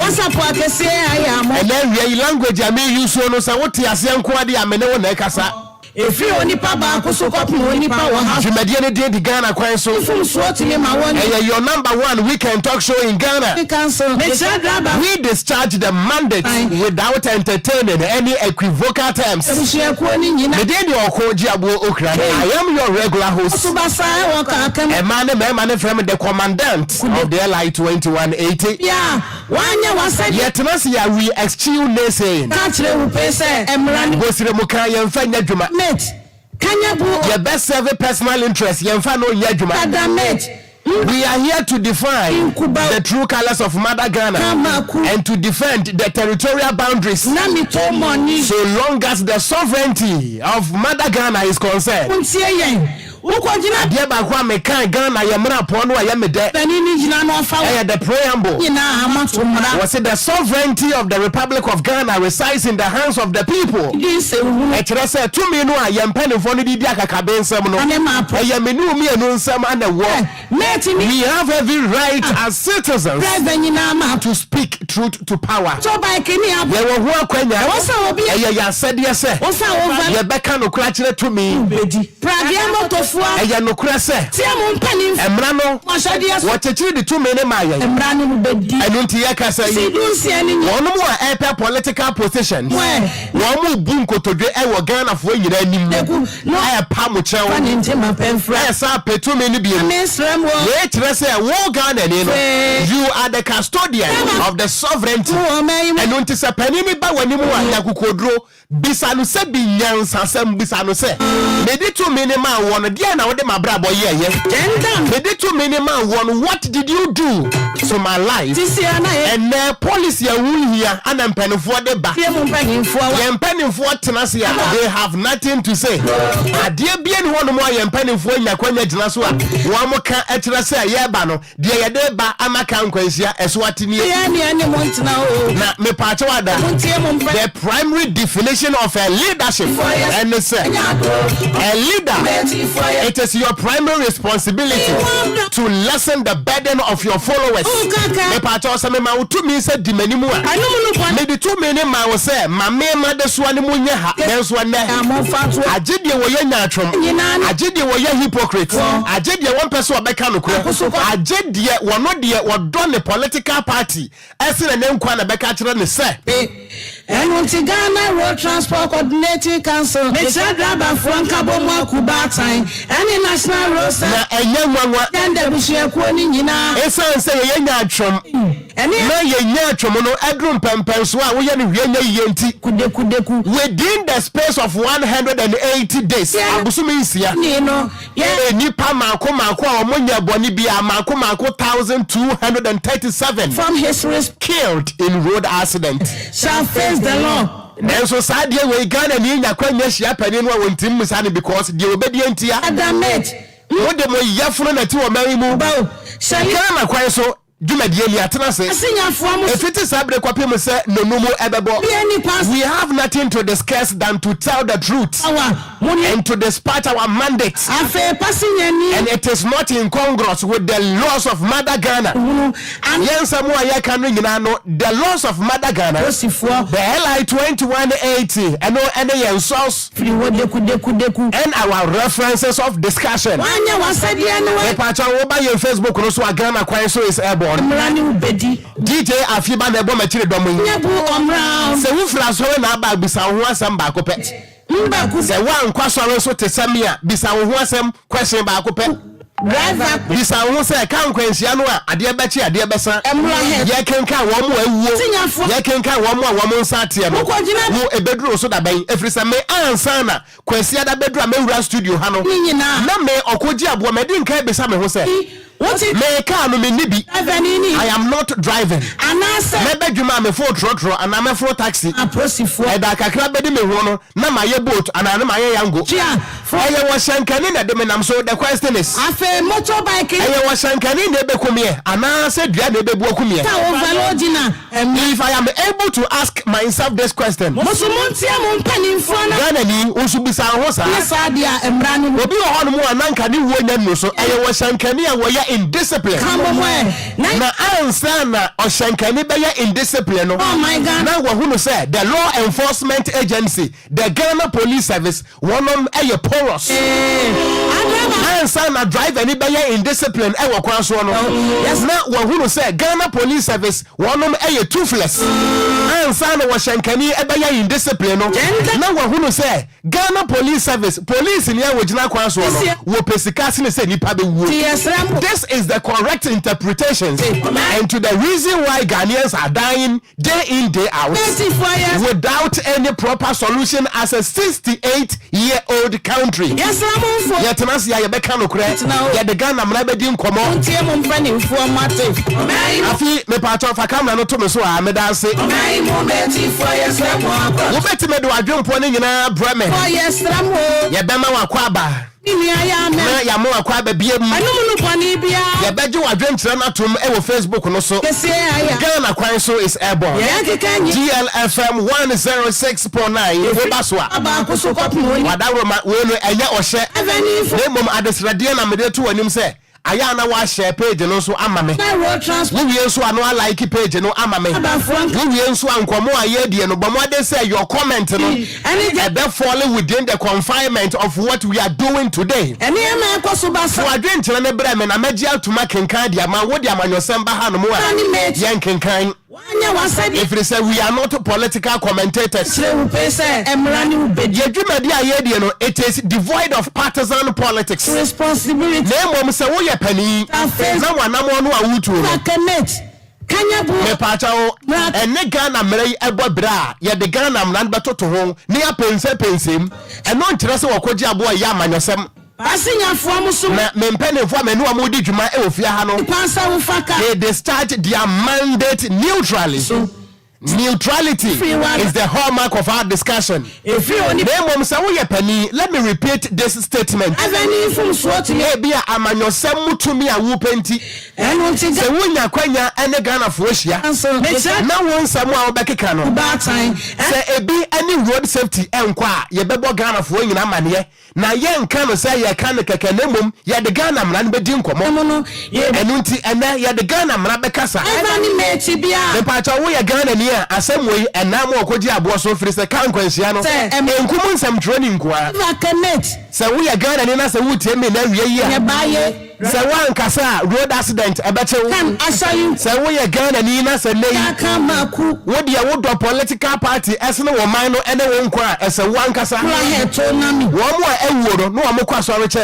And then we language I may use so no so what ya se nko ade amene wo na ekasa. If you only power, only power. You mediate the Ghana Kwanso. Your number one weekend talk show in Ghana. We discharge the mandate without entertaining any equivocal terms. Okogyeabour Ocran. I am your regular host. A man from the commandant of the LI 2180. Yeah. Yet we excuse naysaying. Your best serve personal interest. We are here to define the true colors of Mother Ghana and to defend the territorial boundaries so long as the sovereignty of Mother Ghana is concerned. The preamble was it the sovereignty of the Republic of Ghana resides in the hands of the people. We have every right as citizens to speak truth to power. Eya no kura se emra no watchechiri the two many maya enu ntia kasa yi wonu mu a epe political positions wonu bu nkotodwe e wo Ghana fo nyina anim no e pa mo chewo e sa petu many bi we kire se wo Ghana ni no you are the custodian of the sovereignty enu nti se panini ba wani mu a yakokodro bisanu se binyansa sam bisanu se medi two many man won dia na wode mabra boy ye medi two many man won what did you do to my life and policy ya wu here ana mpanifo de ba ye mpanifo tenase ya they have nothing to say ade bia ni hono mo ye mpanifo nya kwanya gina so a wo mo ka etira se ye ba no de ye de ba amaka nkwansia eso atini na me pa che wada the primary definition of a leadership and say a leader, it is your primary responsibility to lessen the burden of your followers. Me pato say me ma utu mi say di mani mu a me di tu me ne ma wo say ma me ma de so ani mu nya ha nenso ne agide wo ye nyatrom agide wo ye hypocrite agide won person obeka no kura agide wono de wodo ne political party ese ne nkwa na beka kire ne say and until Ghana Road Transport Coordinating Council, the Chadraba Franca Kubatan, and the National Road a young one, and the Bishop Quanina. It's a say a young trum, and young tromono, Edrum Pampenswa, we are yenti within the space of 180 days. Abusumisia, Nipa Mako Mako, Monia Bonibia, Mako 1,237 from his risk killed in road accident. Shall face the law. And so sad we Ghana ni nya kwanya hia panin wa wontim musane because the obedient ya adamet wo de mo yafunu na ti wo mari mu ba Ghana Kwanso Jumadi atena se efiti sabre kwapem se nonumu ebebo. We have nothing to discuss than to tell the truth and to dispatch our mandates, and it is not incongruous with the laws of Mother Ghana. The laws of Mother Ghana, the LI 2180 and any source and our references of discussion. Facebook also Ghana Kwanso is airborne. DJ Afiba na bomba chire domo yi se wu fra so na ba bisa ho asem ba ko pe se wa nkwa so so te samia bisa ho asem question ba ko pe driver bisa ho se kan kwansia no a ade ba chi ade besa ye kenka wo mo awuo ye kenka wo mo nsa ate no wo ebeduro so da ban efrisa me ansa na kwansia da beduro a mewura studio ha no na me Okogyeabour me din ka besa me ho se what is me car no me nibi I am not driving anasa me bedwuma me for trotro and am for taxi aprosifo e da kakra bedi me ho no na maye boat and na maye yango aye wo shankani na de me nam so the question is afa motorbike aye wo shankani na ebekumie anasa dua na ebebu okumie if I am able to ask myself this question mosumontia mo mpanimfo na Ghana ni osubisa ho sa dia emra no obi ho no mo ananka ni wo nya no so aye wo shankani a wo ya indiscipline na ansa na oshankani beye indiscipline no oh my god na wahunu say the law enforcement agency the Ghana Police Service wonom eye porous ansa na driver ni beye indiscipline e wo kwan so no yes na wahunu say Ghana Police Service wonom eye toothless ansa na washankani e beye indiscipline no na wahunu say Ghana Police Service police ni awogina kwan so no wo pesika ne say nipa be wu. This is the correct interpretation and to the reason why Ghanaians are dying day in day out without any proper solution as a 68-year-old country. Yes, I'm yet must ya be kan okure ya de Ghana mra be di nkomo ntie mo mfani mfo mate afi me pa to fa camera no to me so a me dance mo beti for yes mo wo beti me do adwempo ne nyina breme oh yes ramo ye be ma wa kwa aba na ya mo akwa ba bia mu ya beje wadwenkyere na tom e wo Facebook no so Ghana Kwanso is airborne DLFM 106.9 wo baswa abakoso kopmo wadawro ma we no enye ohye ne mom adesrade na mede to wanim se aya na wa share page no so amame wo wie so ano like page no amame wo wie so ankomo aye die no bomo ade say your comment no e be fall within the confinement of what we are doing today ene e ma ekoso ba so adwenkyere ne bra me na magi atuma kenkan dia ma wo dia manyosem ba ha no mo a yen kenkan if they say we are not political commentators it is devoid of partisan politics responsibility name say wo ye pani na wanamo no awutu me pacha o ene Ghana mrei ebo bra ye de Ghana mran betoto ho ne ya pensem eno nkyere se Okogyeabour ya amanyosem asinya fuamu so me mpene fo amenu amodi dwuma e ofia ha no pansa wo faka they start their mandate neutrally neutrality is the hallmark of our discussion. Let me repeat this statement. Ebia amanyosem to me a wupenti. Se wunya kwanya ene Ghana fuohia. Na won samu a obekeka no. Se ebi any road safety enkwa ye bebo Ghana fuo nyina mane na ye nka no se ye kan keke nemom ye de Ghana mra no bedi nkomo. Enu nti ene ye de Ghana mra bekasa. Me pacha wo ye Ghana ni asem we enam Okogyeabour so firi se kan kwanhia no enkum nsam training kwa se wo ye Ghana ni na se wo tie me na wie yi a se wan kasa road accident ebeche kan asayu se wo ye Ghana ni na se nei wo dia wo do political party esne wo man no ene wo nkwa ese wan kasa wo mo a ewuro no wo mo kwa so reche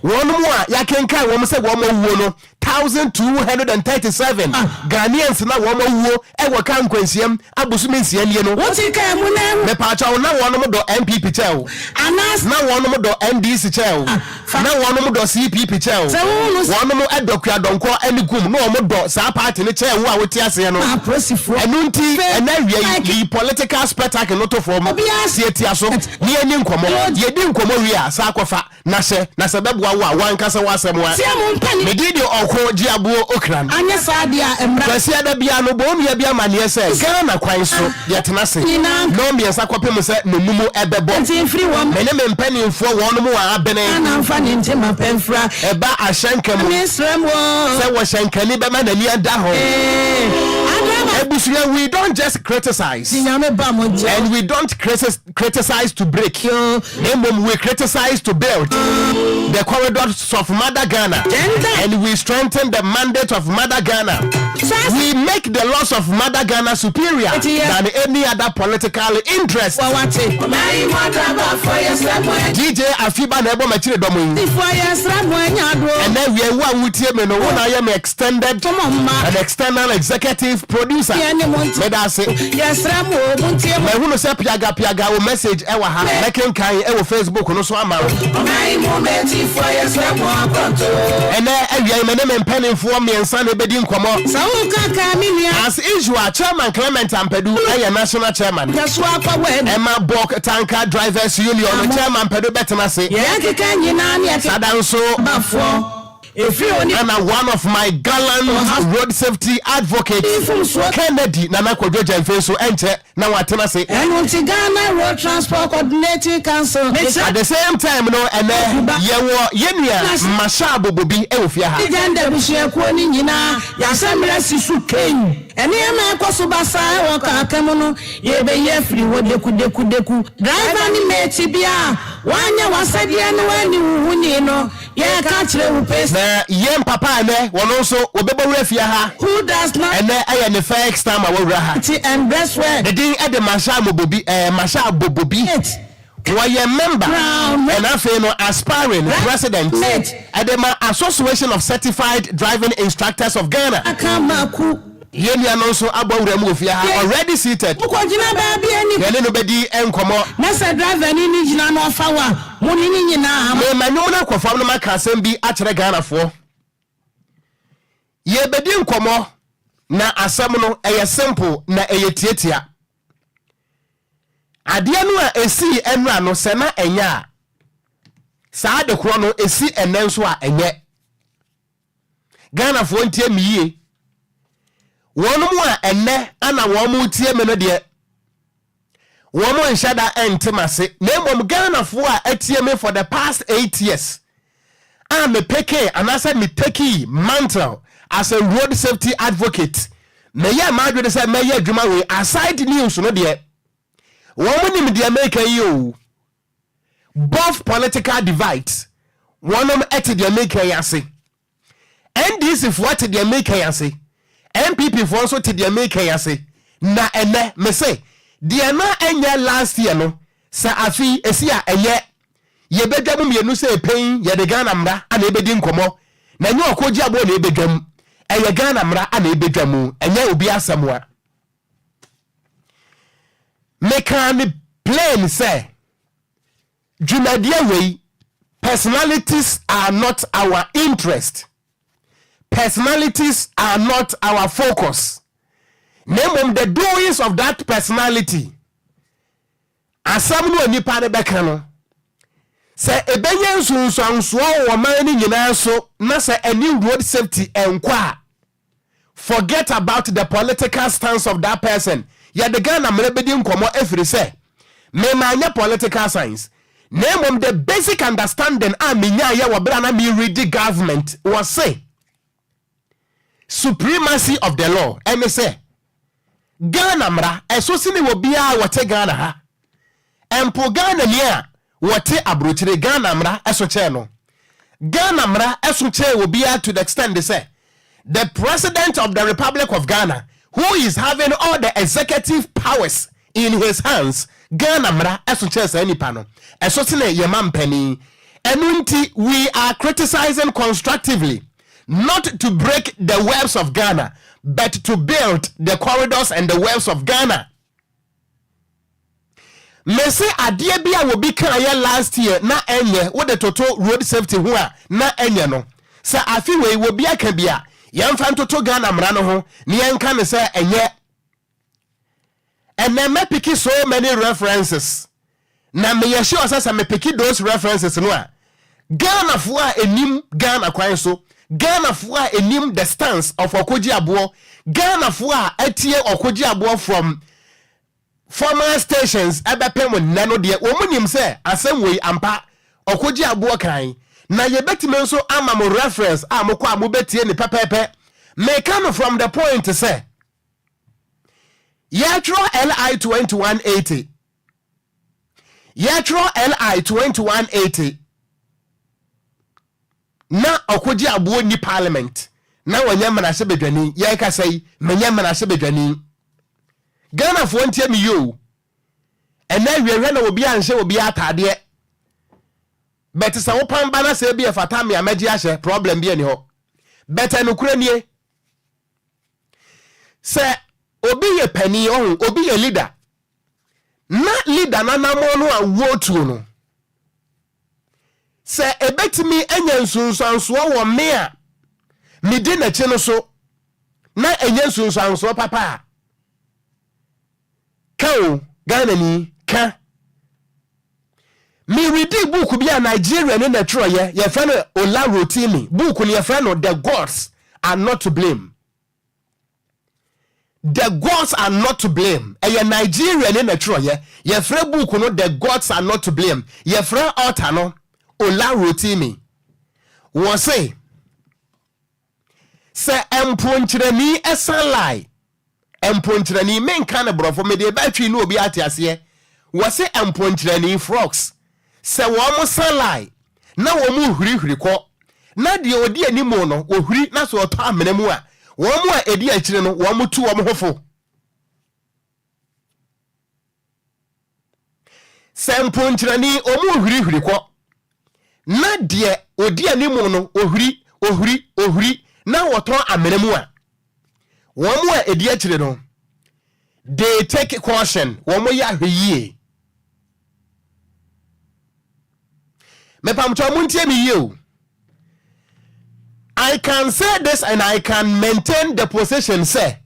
wo no mo a yakenkan wo mo se wo mo wuo no 1237 Ghanaians na wo ma wuo e wo kan kwansiam abusumi nsianie no woti ka mu na me pa cha na wo no do MPP cheo anas na wo no do NDC cheo na wo no do CPP cheo wo no edokua donko anigum na wo mo do sa party ne cheo a woti ase no enunti enawia yi political spectacle no to form sietia so ni ani nkomo ye di nkomo wi a sa akofa na se bebo wa wankasa wasem wa me di Okogyeabour Ocran anya sadia emra kwasi ada bia no bom ya bia mane se Ghana Kwanso yetena se no me nsa kwapem se nomumu ebebo mene me mpanimfo won mu wa abene na mfa ne ntema pemfra eba ahyenka mu misrem wo se wo hyenkani be ma nani ada ho ebusuya we don't just criticize and we don't criticize to break we criticize to build the corridors of Mother Ghana and we strengthen the mandate of Mother Ghana. We make the laws of Mother Ghana superior than any other political interest. DJ Afiba Nebo Machire Domu. And then we are with me no one I am extended an external executive producer. Yes, my who say piaga message ewa ha making kai ewa Facebook no so ama. And then my name penning for me and Sunday bedding come up. As usual, Chairman Clement Ampedu, a national chairman. Emma Bok Tanker Drivers Union, Chairman Pedu Betanasi. Sadanso And one of my gallant road safety advocates, Kennedy Nana Okogyeabour Ocran so enche na watena say. Ghana Road Transport Coordinating Council. At the same time, no, and yewo yenia masha bobobi e ofia ha. Iganda bushekuo ni nyina yasamira sisu ken. Eni ema kwaso basa waka akamono yebe yefri wodeku. Driver ni meti bia wanya wasadia no wani uhuni no ye ka kire wo pese. Na yem papa ne wono so obebo refia ha. Who does not? And aye ne first time awura ha. And breastwear. The din e de masha bobobi. Why a member and I feel no aspiring president at the Association of Certified Driving Instructors of Ghana. Yeni anonso abawure mu ofia already seated. Ukojina baabi ani. Yeni no bedi enkomo. Nasa driver ni nyina no afawa. Muni ni nyina. Me manyo na kwafam no maka asem bi a kire Ghana fo. Ye bedi enkomo na asem no eye simple na eye tietia. Ade no a esi enra no se na enya. Saa de kro no esi enenso a enye. Ghana fo ntie miye. Wono mu a enne ana wo mu tie me no de wo mu nshada entemase na emom Ghana fo a atie me for the past 8 years me peke anasa me take mantle as a road safety advocate me ya madwe say me ya adwuma we aside news no de wo mu nim de America you both political divides wonom ete de America yase NDC fo ete de America yase MPP for also to the American say na ene me say the na enye last year no sa afi esia enye ye bedwam mienu say pain ye de Ghana mra ana ebedi nkomo na nye Okogyeabour na ebedwam eye Ghana mra ana ebedwam enye obi asamwa me can plain say Junadia way personalities are not our interest. Personalities are not our focus. Name the doings of that personality. Asam no nipa de beka no. Se ebenye nsunso wo man ni nyina so na se any road safety enkwa. Forget about the political stance of that person. Ya de Ghana mrebedi nkomo efiri se. Me manya political science. Name the basic understanding minya ya wobra na me read the government was say supremacy of the law. And say Ghana mra eso sini wo bia wote Ghana ha. Empo Ghana nia wote abrochire Ghana mra eso che no. Ghana mra eso che wo bia to the extent they say the president of the Republic of Ghana, who is having all the executive powers in his hands, Ghana mra eso che se nipa no. Eso sini ye mampani. Enunti we are criticizing constructively. Not to break the webs of Ghana, but to build the corridors and the webs of Ghana. Me say adie bia wo bi kan ye last year na enye with the total road safety ho a na enye no. Say afi we wo bia kan bia yemfa total Ghana mra no ho ne yenka ne say enye. And then me pick so many references. Na me ye sure say me pick those references no a Ghana fo a enim Ghana Kwanso. Ghana fo a enim the stance of Okogyeabour. Ghana fo a etie Okogyeabour from former stations ebepem nano de omunim say asem we ampa Okogyeabour kan na ye betime nso ama mo reference amoko amobetie ni pepepe me come from the point to say Yatro LI 2180 Yatro LI 2180 na Okogyeabour ni parliament na wanya manase bedwani ye ka sai manya manase bedwani Ghana fo ntie mi yo ena wiehwe na obi anhye obi atade bet sa wo pan bana se bi efata me amagi ahye problem bi ani ho bet enukura nie se obi ye pani ohun obi ye leader na leader na namo no awotu no se ebetimi enya nsunsanso wo me a me di na chi no so na enya nsunsanso papa ka o Ghana ni ka me reading book bi a Nigeria ne na tro ye friend Ola Rotimi book ne ye friend The Gods Are Not to Blame. The gods are not to blame. A Nigeria ne na tro ye friend book no The Gods Are Not to Blame. Ye friend author no Ola Rotimi wo say emponchirani esan lie emponchirani men kan brofo me de ba twi no obi atiase wo say emponchirani frogs se wo mo san lie na wo mu hurihuri ko na de odi animo no ohuri na so oto amena mu a wo mu a edi akire no wo mu tu wo mo hofo se emponchirani omu hurihuri ko na de odi animo no ohuri na woto amenemu a womu a edi akire no they take caution womu ya hweye me pamcho muntie mi you. I can say this and I can maintain the position say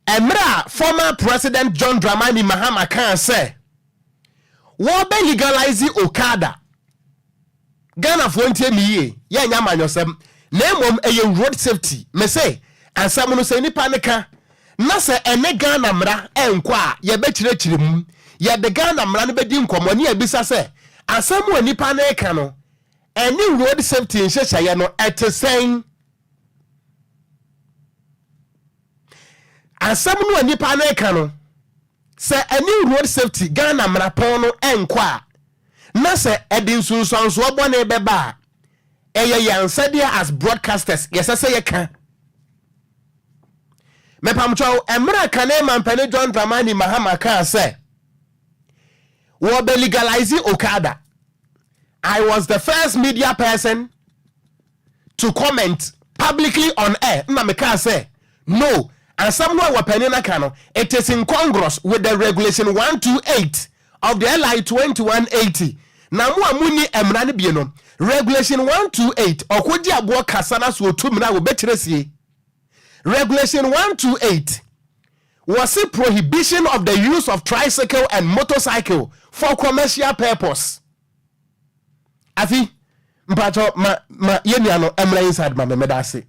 Emra former President John Dramani Mahama can say wo be legalize Okada Ghana for ntie mi ye nya manyosem na emom eye road safety me say ansam no say nipa ne ka na se ene Ghana mra enkwa ye be chirechire mu ye de Ghana mra no be di nkomo ne abisa say ansam wo nipa ne ka no ene road safety nhyehyɛ ye no etesen ansam no nipa ne ka no se ene road safety Ghana mra pon no enkwa na se edin sunsanso obone beba eye yansadia as broadcasters yesese ye kan me pamcho emra kane mampane John Dramani Mahama ka say wo be legalize Okada. I was the first media person to comment publicly on air na me ka say no and someone wa penina kano it is incongruous with the regulation 128 of the LI 2180. Na mu amuni emra ne bie no regulation 128 Okogyeabour Ocran so otum na wo betresie. Regulation 128 was a prohibition of the use of tricycle and motorcycle for commercial purpose. Afi mpacho ma yenia no emra inside ma me medase.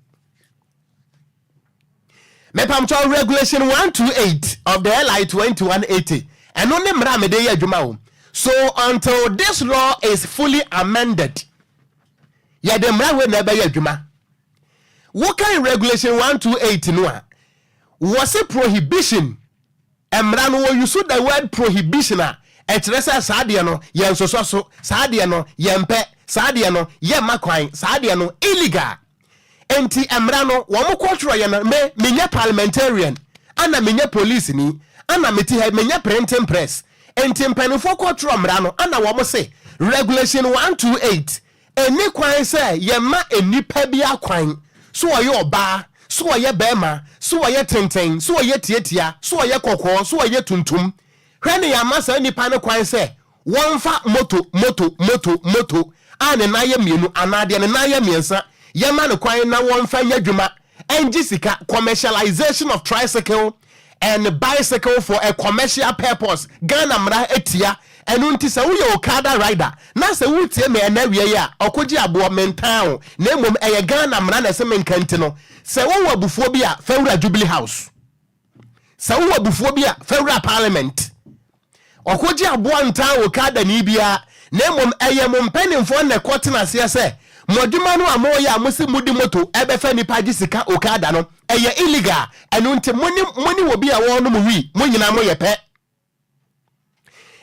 Me pamcho regulation 128 of the LI 2180 and only mra me dey adwuma wo. So until this law is fully amended, ya dem ra we na be adwuma. What kind regulation 128 no was a prohibition. Emra no use the word prohibition a etresa saade no ye nsoso so saade no ye mpe saade no ye makwan saade no illegal. Enti emra no wo mo control ye na me menye parliamentarian ana menye police ni ana meti he menye printing press. Enti mpanifo control emra no ana wo mo say regulation 128 eni kwan say ye ma enipa bi akwan so oye oba so oye bema so oye tenten so oye tietia so oye kokko so oye tuntum hwene ya masa enipa ne kwan say wonfa moto ane na ye mienu anade ne na ye miensa ye ma ne kwan na wonfa nyadwuma enji sika commercialization of tricycle and bicycle for a commercial purpose. Ghana mra etia enunti se wo Okada rider na se wutie me na wie ya Okogyeabour mentan na emom eye Ghana mra na se menkanti no se wo wabufuo bi a Fewura Jubilee House se wo wabufuo bi a Fewura Parliament Okogyeabour ntan Okada ni bia na emom eye mompanimfo na kotena se se moduma no amoya amusi mudi moto ebefa nipa gisika Okada no eye illegal enunti moni wo bi a wo no mu wi mo nyina mo yepe.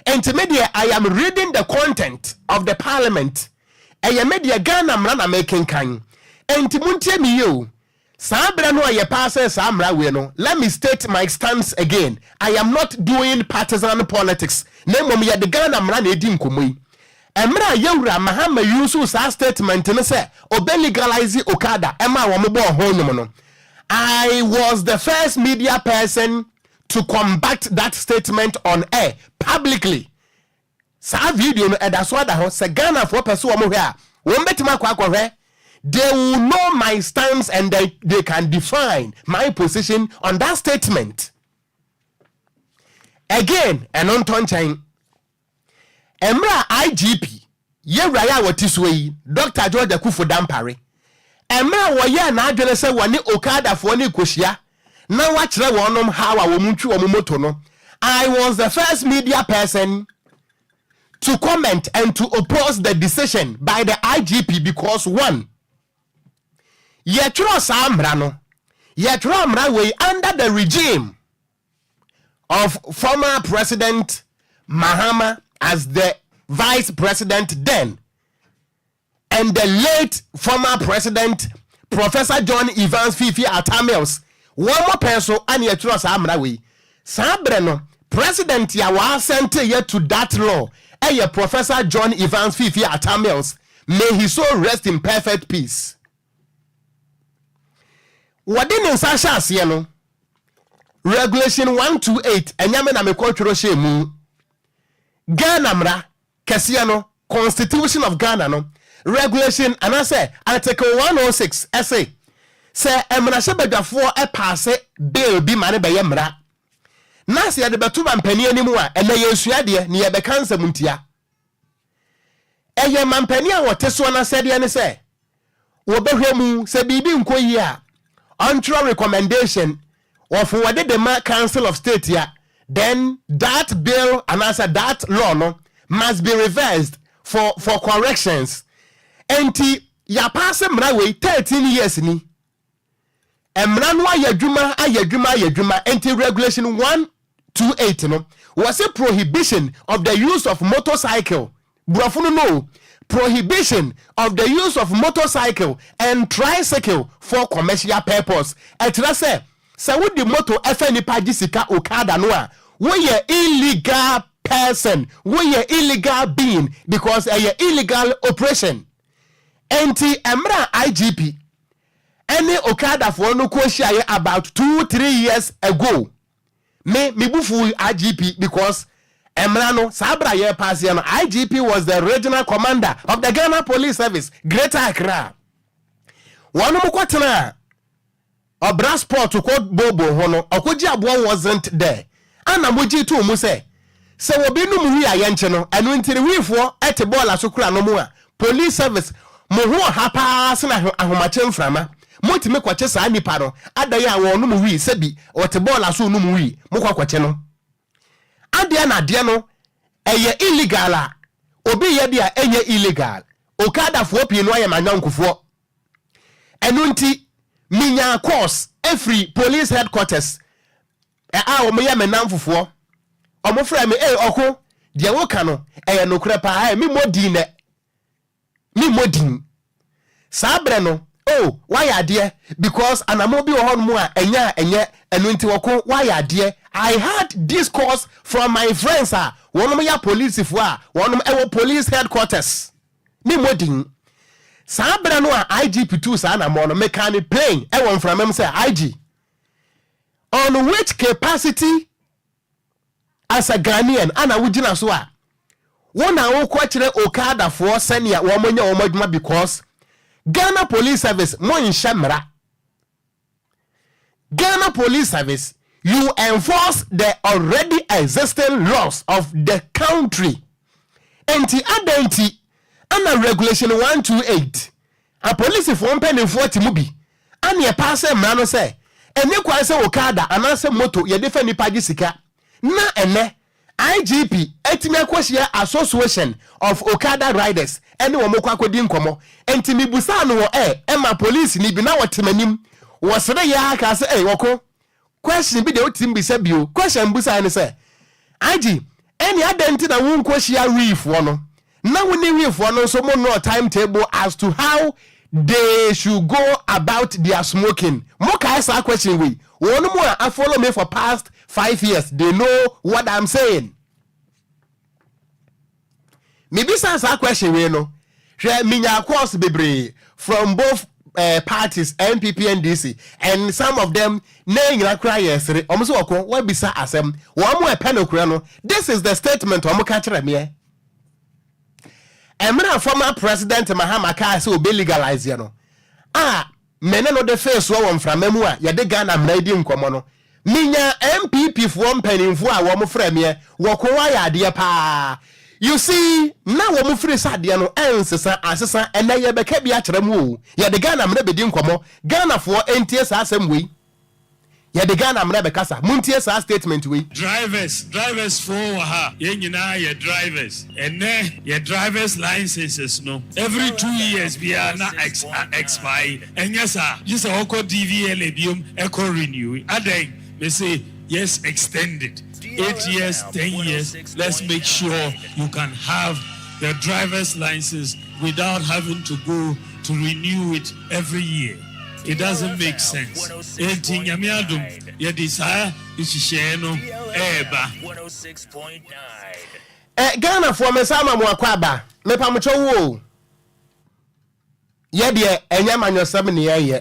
And media, I am reading the content of the parliament. Eye media Ghana mra na making kan. And muntie mi yo. Sa bra no aye passe sa mra we no. Let me state my stance again. I am not doing partisan politics. Nemo me the Ghana mra na edi nkomo yi. Emra yewura Mahama yusu sa statement no say obe legalize Okada. Ema wo mo bo ho nyum no. I was the first media person to combat that statement on air publicly. Sa video no edaswada ho se Ghana for person wo mo hwe a wo betima kwa hwe they will know my stance and they can define my position on that statement. Again, and on tonchain emra IGP yewura ya wotiswe yi Dr. George Akufo Dampare emra wo ye na adwene se woni okada fo ni kohia na wa kire wonom hawa wo muntwi wo moto no. I was the first media person to comment and to oppose the decision by the IGP because one, yetro sa amra no, yetro amra we under the regime of former President Mahama as the vice president then, and the late former president Professor John Evans Fifi Atamils. One more person and yetro sa amra we. Sabre no, President ya wa sent yet to that law. Professor John Evans Fifi Atamils, may he so rest in perfect peace. Wadin in Sasha Sieno Regulation 128 enyame na mekwotro shemu Ghana mra kesiano Constitution of Ghana no regulation and I say article 106 essay say emra shebedafo e pass bill bi mane be yemra na se de beto mampani animu a ene yesuade ne ye be kansa muntia eye mampani a woteso na sede ne se wo behwemu se bibi nkoyi a ontro recommendation of what the Council of State ya, then that bill and answer that law no must be reversed for corrections. Enti ya pass mrawe 13 years ni emranwa ayadwuma enti regulation 128 no was a prohibition of the use of motorcycle brofunu no prohibition of the use of motorcycle and tricycle for commercial purpose. Etrase se wo di moto efe nipa gisika okada no a wo ye illegal person, wo ye illegal being because a illegal operation. Enti emra IGP any okada for no kwashia about 2-3 years ago. Me bufu IGP because Emrano Sabra ye Pasiano IGP was the regional commander of the Ghana Police Service, Greater Accra. One mukwatena Obra Sport to quote Bobo Hono, Okogyeabour wasn't there. Ana muji tu mu se wobinu mu wi ayenche no enu ntiri wifo ete ball asokura no mu a police service mo ho hapa se na ahomache mframa motime kwache saa nipa no adaye a wonu mu wi sebi ote ball aso nu mu wi mo kwache no ade na ade no eye illegal a obi ye dia enye illegal okada fo pie no aye manyankofo enu nti minya course every police headquarters o me ya menamfofo o mo fra me oko de wo ka no no kura pa mi modin sabre no why ade because anamo bi wo hon mu a enya enu nti woko why ade I had this course from my friends wonom ya police fo wonom ewo police headquarters mi modin sabre no IGP2 sa na mo no mechanic plane ewo mframem say IG on which capacity as a Ghanaian ana wugina so a wona wo kwa kire okada for senior wo monya wo madwuma because Ghana Police Service mo nshamra Ghana Police Service you enforce the already existing laws of the country anti ana regulation 128 a police for penny 40 mubi ana e pass emra no say ene kwa se okada anase moto ye defa nipa gisika na ene IGP etime akwhia association of okada riders ene wo mokwa akodi nkomo entimi busa no wo ema police ni bi na wotemanim wo sere ya aka se woko question bi de otim bi se bio question busa ne se IG ene identity na wo nkwhia reef wo no na wo ni reef wo no so mo no timetable as to how they should go about their smoking. Moka ask question we. One more I follow me for past 5 years. They know what I'm saying. Maybe sans a question we know. Share minya course bebre from both parties, NPP and DC, and some of them name na cry yesterday. Almost wako what bisa asem. One more penokura. This is the statement omuka kire me. Emra former president Mahama ka se obe legalize ye no mene no de face wo mframamu a ye de Ghana mradi nkomo no minya MPP fo mpanimfo a wo mfra me wo ko wa ya de pa You see, now we move free sadia no ensesa asesa and na ye beka bi akyere mu ye de Ghana mna bedi nkomo Ghana for NTS asem we ye de Ghana mna beka sa muntie sa statement we drivers for ha ye nyina ye drivers and ye drivers licenses no every 2 years we are na expire and yes sir just oko DVL biom eco renew aden me say yes extended 8 years, 10 years, let's make sure you can have the driver's license without having to go to renew it every year. It doesn't make sense. 106.9. Ghana for me sama mo akwaba. Me pa mo chowo. Ye de enya manyosam ne ye.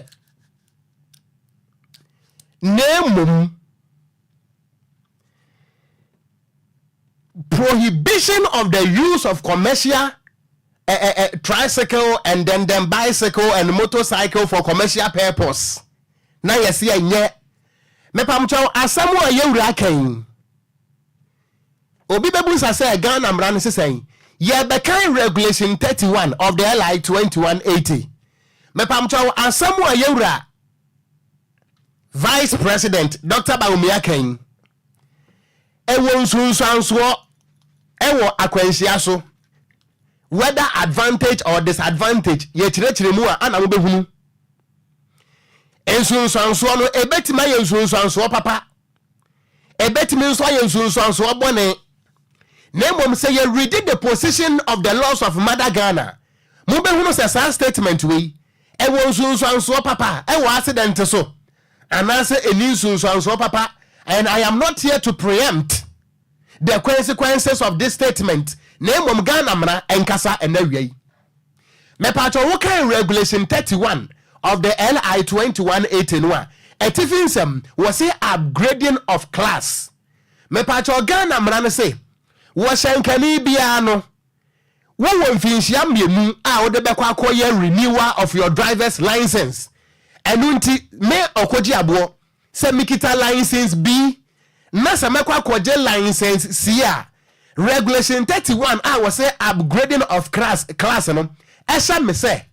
Nemum prohibition of the use of commercial tricycle and then bicycle and motorcycle for commercial purpose. Na yesi enye me pamcho asamu ayewura kan obi bebunsa say Ghana mran sesen ye be kan regulation 31 of the LI 2180 me pamcho asamu ayewura Vice President Dr. Baumia kan ewo nsunsanso ewo akwansia so whether advantage or disadvantage ye chire mu a ana mo behunu ensunsanso no ebetima ye nsunsanso papa ebetimi nso ye nsunsanso bone na mom say ye read the position of the laws of Mother Ghana mo behunu say sa statement we ewo nsunsanso papa ewo accident so anase eni nsunsanso papa. And I am not here to preempt the consequences of this statement. Name of Ghana mra enkasa enawei. Me pacho wokan regulation 31 of the LI 2181. Etifinsem was say upgrading of class. Me pacho Ghana mra ne say wo hyenkani bia no wo mfinhia mienu a wo de bekwa akoye renewal of your driver's license. Enunti me Okogyeabour se mikita license B na se mekwa koje license C a regulation 31 I was say upgrading of class no esha me say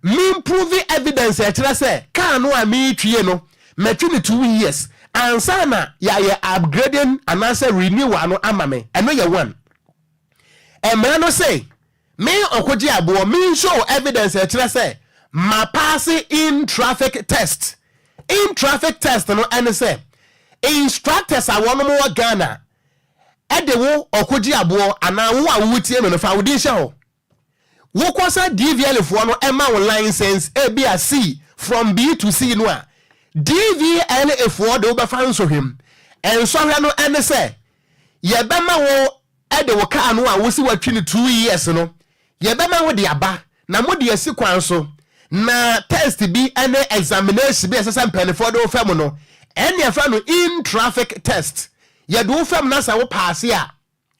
me improve evidence e kire say car no a me twie no metwi ne 2 years ansa na ya ye upgrading anasa renewal no ama me eno ye one emra no say me Okogyeabour me show evidence e kire say ma pass in traffic test no and say instructors are one more Ghana edewo Okogyeabour ana wo a wutie no fa wodi hye ho wo kwasa DVL fo no ema wo license A B C from B to C no a DVL fo de wo be fa nso hwem enso hwe no and say ye be ma wo edewo car no a wo si watwi ne 2 years no ye be ma wo de aba na mo de asi Kwanso na test bi ene examination bi esesa mpanifo do fam no ene afa no in traffic test ye do fam na sa wo pass ya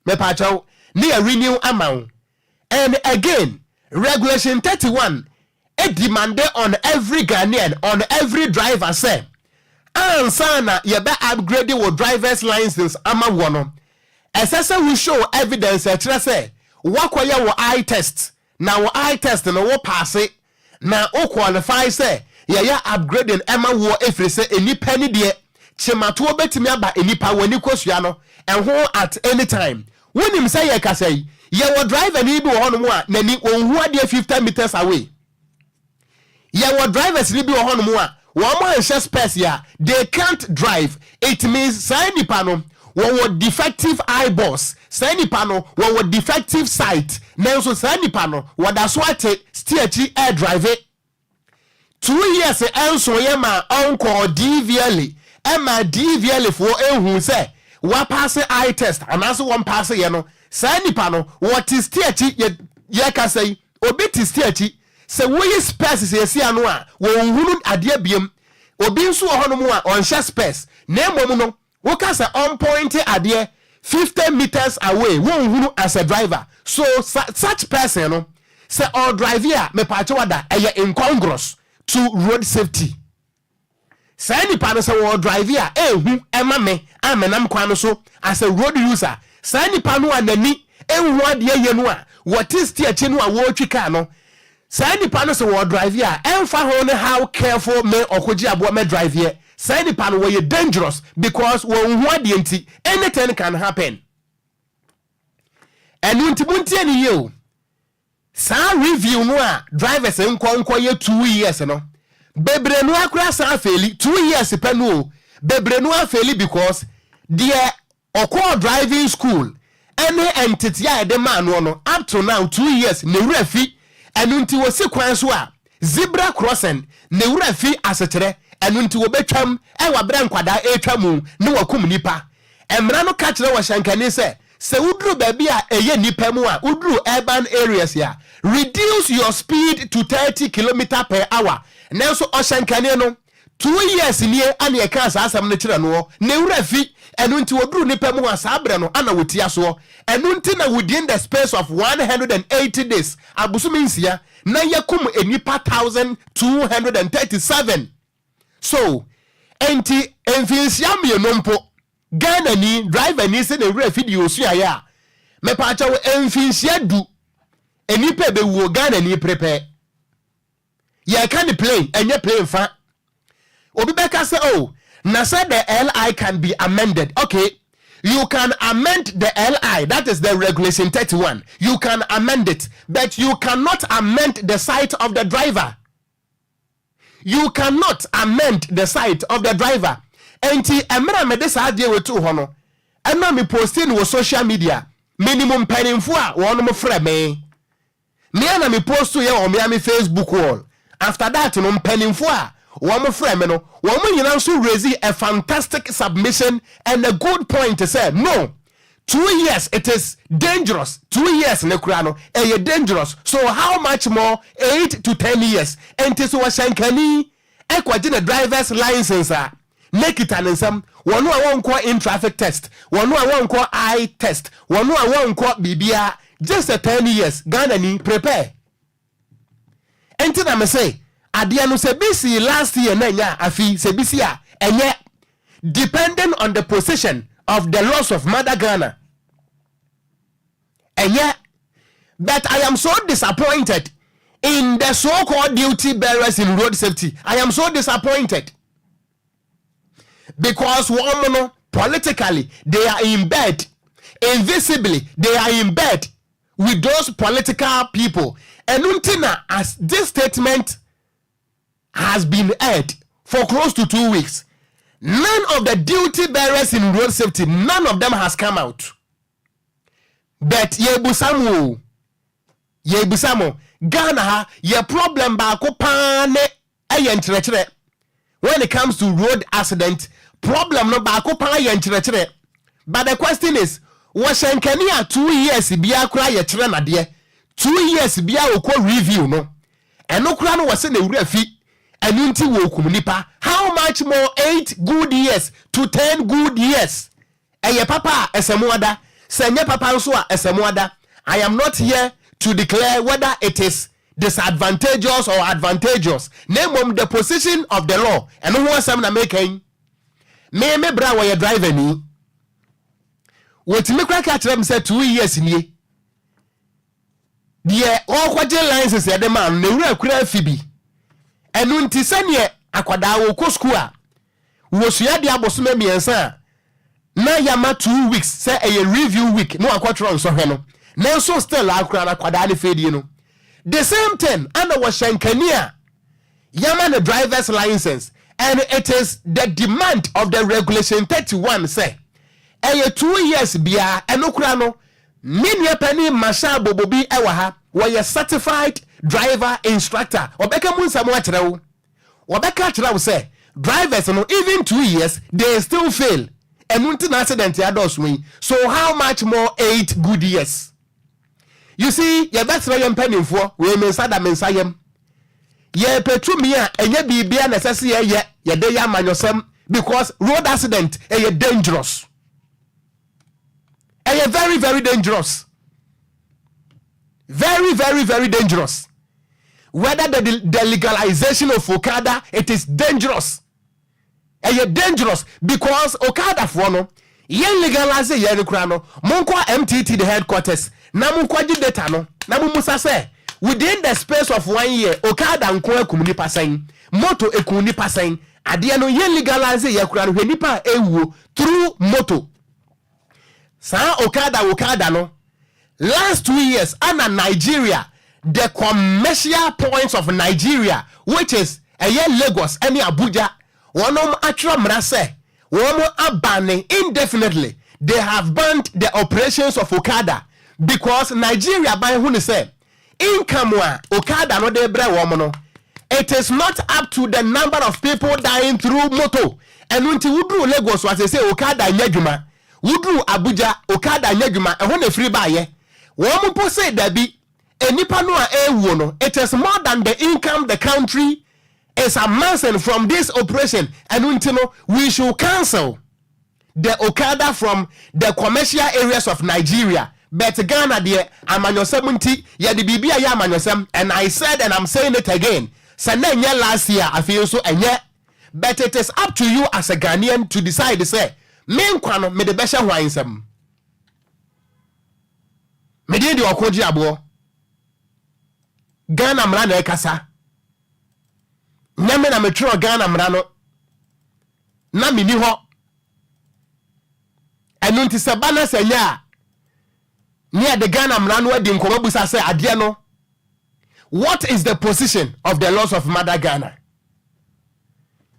me pa chaw ne ya renew amount. And again regulation 31 a demand on every Ghanaian, on every driver say ansana ye be upgrade your driver's license ama wono esesa we show evidence e kire say wakoye wo eye test na wo eye test no wo pass it na o qualify say ya upgrading ema wo efre say enipa ni de chimato obetimi aba enipa wani kosua no enho at any time wonim say ye ka say ye wo driver ni bi wo hono a nani onhu ade 50 meters away ye wo drivers ni bi wo hono a wo mo anhye space ya they can't drive. It means say nipa no wo defective eyeballs, say nipa no wo defective sight, nanso say nipa no wo da so ate steerchi air drive 2 years enso ye ma onko DVL ema DVL for ehun say wa pass eye test anaso one pass ye no say nipa no what is steerchi ye ka say obi ti steerchi say we space say sia no a wo hunu ade biem obi nso ho no mu a on share space na emom no wo ka say on point ade 50 meters away wo hunu as a driver. So such person no say all drive here me pa che wada eye incongruous to road safety. Say ni pa no say wo drive here ehu ema me amenam kwan so as a road user. Say ni pa no anani enwa de ye no a what is tie no a wo twika no say nipa no so wo drive here emfa ho ne how careful me Okogyeabour me drive here say nipa no we dangerous because wo hu ade enti anything can happen enu nti muntie ni ye sa review no a drivers enko ye 2 years no bebre no akura sa feli 2 years pe no bebre no afeli because there Okwa driving school any entity ya de man no up to now 2 years ne wura fi enu nti wo si Kwanso a zebra crossing ne wura fi asetere enu nti wo betwam e wa bra nkwada etwamu ne wakum nipa emra no ka kire wo shankane se udru baby a eye nipa mu a udru urban areas ya reduce your speed to 30 km/h nanso o shankane no 2 years nie ane e kan sa asam ne kire no ne wura fi enu nti wodru nipa mu asabre no ana wotia so enu nti na within the space of 180 days abusumi nsia na yakum enipa 1237 so enti enfinsia me nompo Ghana ni driver ni se na wura video so ya me pa cha wo enfinsia du enipa be wo Ghana ni prepare ya kan plane enye plane fa obi beka say oh now said the LI can be amended. Okay, you can amend the LI, that is the regulation 31. You can amend it, but you cannot amend the site of the driver. You cannot amend the site of the driver. Enti emra me this idea we to hono. Emra me posting wo social media. Minimum penninfo a wono mo frɛ me. Me na me post to ye on me Facebook wall. After that no penninfo a one friend, no, one you also raise a fantastic submission and a good point to say no. 2 years it is dangerous. 2 years nekrano dangerous. So how much more 8 to 10 years? And this was shankani equajina driver's license make it an some one won't call in traffic test, one won't call eye test, one won't call BBA just a 10 years. Ghana ni prepare. And then I say Adiano sebisi last year nanya afi sebisi a enye depending on the position of the laws of Mother Ghana enye but I am so disappointed in the so-called duty bearers in road safety. I am so disappointed because woman politically they are in bed, invisibly they are in bed with those political people and untina as this statement has been aired for close to 2 weeks. None of the duty bearers in road safety, none of them has come out. But yebusamu Ghana ye problem ba ko pane ayentrechre. When it comes to road accident, problem no ba ko pan ayentrechre. But the question is, washankani a 2 years bia kura ye kire na de 2 years bia okọ review no. Eno kura no wase na wura fi Anunti wokum nipa. How much more 8 good years to 10 good years? Eye papa esemuada. Senye papa nso a esemuada. I am not here to declare whether it is disadvantageous or advantageous. Name the position of the law. And who was na making? Me bra wa ye driver ni. Wotimi kra ka kire me say 2 years ni. Die okwaje license ya de man na wura kura fibi. Enu nti sene akwada wo ko school a wo sua de abosome miensa na yama 2 weeks say a review week no akwatro nso hwe no na so still akwada akwada ne fedie no the same thing and was shankania yama the driver's license and it is the demand of the regulation 31 say a 2 years bia enokura no minia pani masha bobobi ewa ha wo certified driver instructor obeka munsa mo akere wo obeka akere wo say drivers no even 2 years they still fail and until accident ya dos we so how much more 8 good years? You see ye betra yem panimfo we mensa da mensa yem ye petumi a enye bibia na sese ye de ya manyosem because road accident is dangerous. It's very very dangerous. Very very very dangerous. Whether the legalization of Okada, it is dangerous. It's dangerous because Okada for no yen legalize ye kura no monko MTT the headquarters na monko agi data no na musa say within the space of 1 year Okada nko akumni pasan moto ekumni pasan ade no yen legalize ye kura no hwenipa ewuo through moto sa Okada no last 2 years ana Nigeria the commercial points of Nigeria which is Lagos and Abuja wonom atro mrase womo abane indefinitely they have banned the operations of Okada because Nigeria by who say income wa Okada no de bre womo no it is not up to the number of people dying through moto and until wudru Lagos was say Okada nyadwuma wudru Abuja Okada nyadwuma e ho na free baye womo po say dabi enipa no a ewo no it is more than the income the country is amassing from this operation and until we should cancel the Okada from the commercial areas of Nigeria. But Ghana there amanyosem ya the bibia ya amanyosem and I said and I'm saying it again. Sanenya last year I feel so enye but it is up to you as a Ghanaian to decide to say me nkwano me the besha hwansem. Me dey the Okogyeabour Ghana mra na ekasa nyame na metro Ghana mra no na mini ho enu nti se bana senya near the Ghana mra no adi nkoba busa se ade no what is the position of the laws of mother Ghana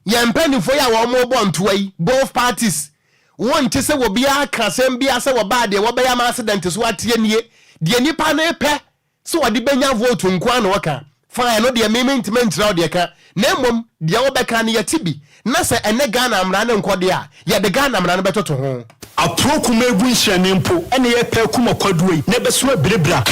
yempani fo ya wo mo bo ntoai both parties won te se wo bia kasem bia se wo ba de wo be ya ma accident so atie nie de nipa na epe so wo de benya vote nko na waka fine no de mementi raw de ka na mom de wo be ka na yatibi na se ene Ghana amra na nkode a ye de Ghana amra na betoto ho aprokuma egu nhyiane mpo ene ye pe kuma kwaduoi na beso abirebra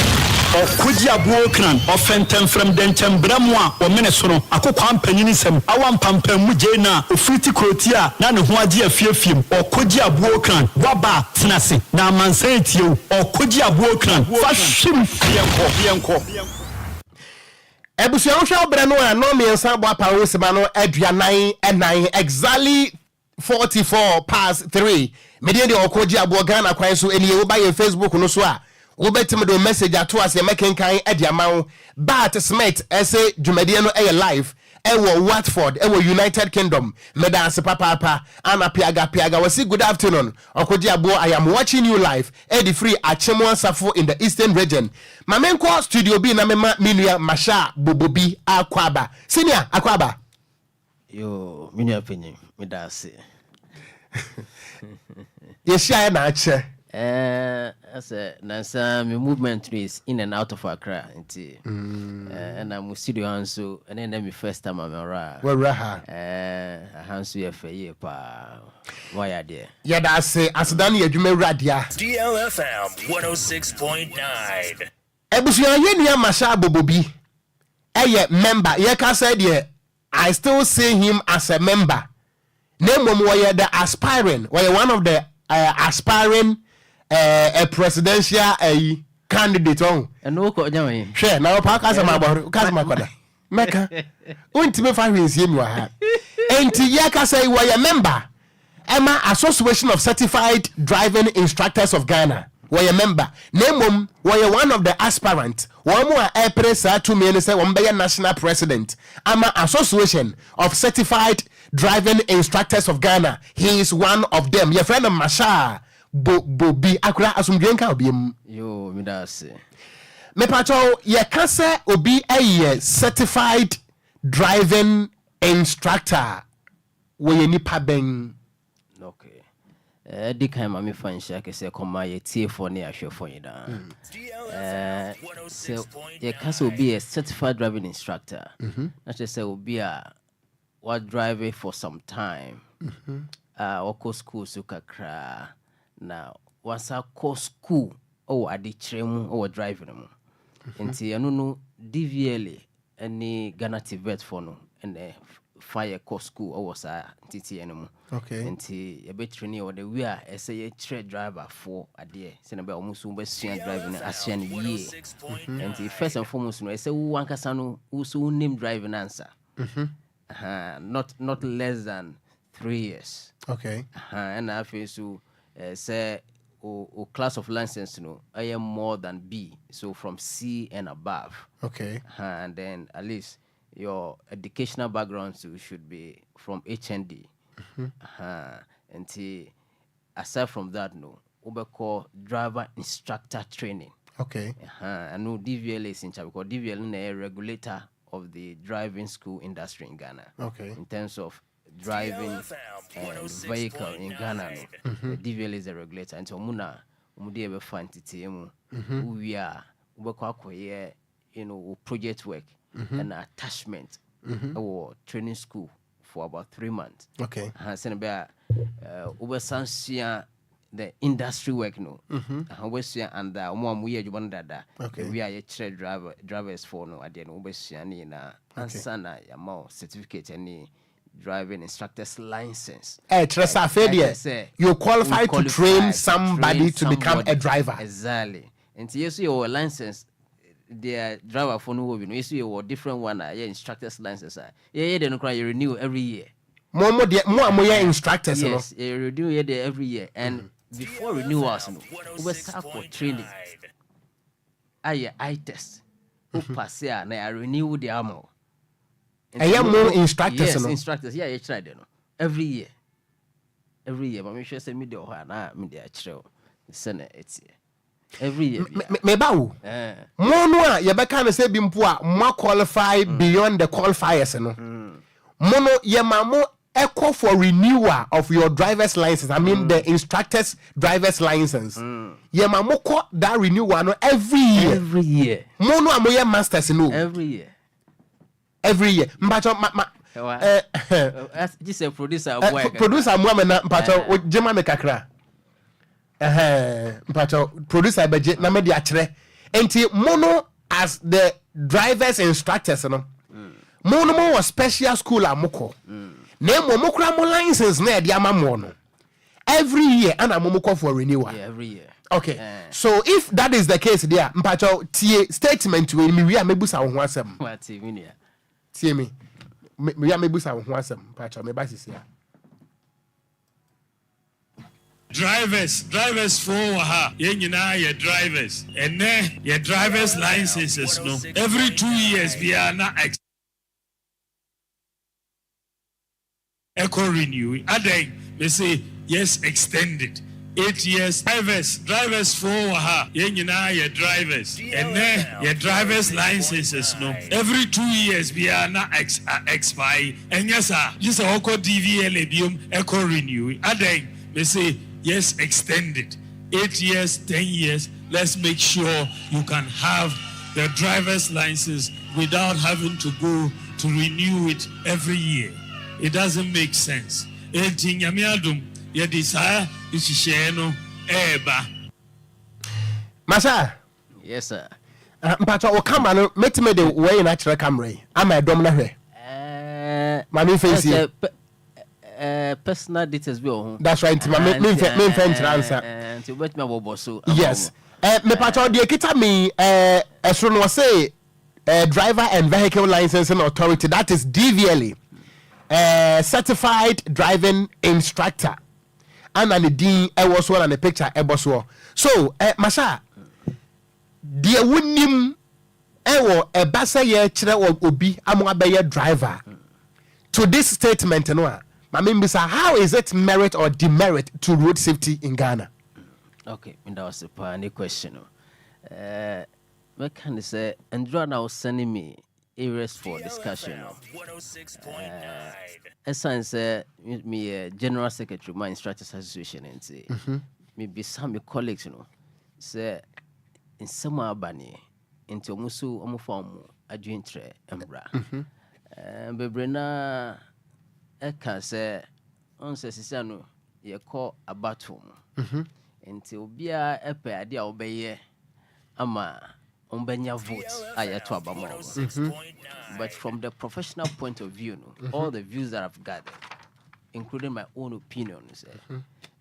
Okogyeabour Ocran offentem from dentembram a o mene soro akokwa ampanyini sem awampampam mu na ofiti krotia na ne ho age afiafiem Okogyeabour Ocran waba tenase na amansan etio Okogyeabour Ocran fashim yenko ebusuan hwa obere no a no miensa bo apa wo sema no aduanan enan exactly 44 past 3 media de Okogyeabour Ghana Kwanso eni wo ba ye Facebook no so a wo betim do message ato ase mekenkan ediamawo Bart Smith ese dwumade no live ewo Watford ewo United Kingdom medance papa ana piaga wasi good afternoon Okogyeabour I am watching you live edi free achemo safo in the eastern region mamenko studio B na mema minua masha bobobi akwaba senior akwaba yo minua penyi medase yeshia na ache as a nansa me movement is in and out of Accra and I'm studio Hanso and then me first time I'm around well raha Hanso ye fe ye pa why are there yeah that's say asidani adwuma radia DLFM 106.9 ebusuan ye nua masha bobobi member ye ka say there I still see him as a member name were the aspiring were one of the aspiring a presidential candidate on and no ko nyama share na pa ka sama kwada meka untime fa hwensie mi wa ha enti ye ka say we member Emma Association of Certified Driving Instructors of Ghana we member nemom we one of the aspirant one more presa to me say one be national president Ama Association of Certified Driving Instructors of Ghana he is one of them your friend Masha Bobi akura asumdwenka obiem yo midase me pacho ye ka say obi a certified driving instructor we nipa ben okay di kan ma me fan sha ke say koma ye tie for ne ahwefo yida so ye ka say obi a certified driving instructor na say obi a what drive for some time oko school so kakra now once I call school adi chiremu or driving mu enti anu no DVLA any Ghana TVET for no and fire course school or sa ntiti enemu okay enti e be training or the we are say trade driver for ade se na be almost be sua driving asian ye enti first and foremost no say who wankasa no who name driving answer not less than 3 years okay and I feel so say o class of license no I am more than B, so from C and above. Okay. And then at least your educational background should be from HND. And aside from that, no, we call driver instructor training. Okay. And no DVL is in charge because DVL is a regulator of the driving school industry in Ghana. Okay. In terms of driving vehicle in Ghana, no, the DVL is a regulator. And so muna umudi ebe fantiti emu we are project work and attachment or training school for about 3 months. Okay. The industry work no. And we are drivers for no at the end ansana yamo certificate any driving instructor's license. You're qualified to train somebody to become a driver. Exactly. And yes, your license, the driver for no, you see your different one, instructor's license. They don't cry, you renew every year. More instructors. Yes, you renew it every year. And before renewals, we start for training. I test. Who pass here, I renew the armor. I am more instructors. Yes, instructors. Yeah, you try them every year. Every year, but make sure say me the one. Me the actual. Send it. Every year. Me bawo. More no, you be can say bimpo more qualified beyond the qualifiers. No. Mono ye mamo echo for renewal of your driver's license. I mean the instructor's driver's license. Ye mamo ko that renewal no every year. Every year. Mono amoye masters no. Every year. Every year. Mpacho this a producer boy. Producer mo na mpacho jema me kakra. Mpacho producer beje na me di akere. Enti mono as the drivers instructors no. Mono mo was special school amoko. Na mo kura mo license na e di amamo no. Every year and amoko for renewal. Yeah, every year. Okay. So if that is the case there, mpacho tie statement we me wi amebusa ho asem. What TV Tie me. Me ya mebusa ho asem. Mpacho me ba sisi ya. Drivers for ha yenyina ye drivers and your drivers licenses no every 2 years we are na echo renew adai they say yes extended 8 years. Drivers for ha yenyina ye drivers and your drivers licenses no every 2 years we are na expire and yes sir just oko DVL biom echo renew adai they say yes extended 8 years 10 years. Let's make sure you can have the driver's license without having to go to renew it every year. It doesn't make sense. Your desire is to share no eba. Masa. Yes sir. Mpacho o camera no metime the way natural camera. Am I dom na hwe? Mami face here. Personal details be on. That's right. Me friend answer. And to bet me about so. Yes. Me pacho de kita me esro no say driver and vehicle licensing authority, that is DVLA. Certified driving instructor. And the D was one and the picture so Masha dear wunim ewo e basa ye kire obi amwa be driver to this statement no how is it merit or demerit to road safety in Ghana? Okay, and that was a funny question. What can I say? And now was sending me areas for discussion. As me General Secretary my Instructors Association and say maybe some colleagues say in some Albany into Musu Omufamu adjuintre embra. Bebrena can say on Sesano ye call a batum until be a pair idea obey ama umbenya votes ayatwa bamo. But from the professional point of view, all the views that I've gathered, including my own opinions,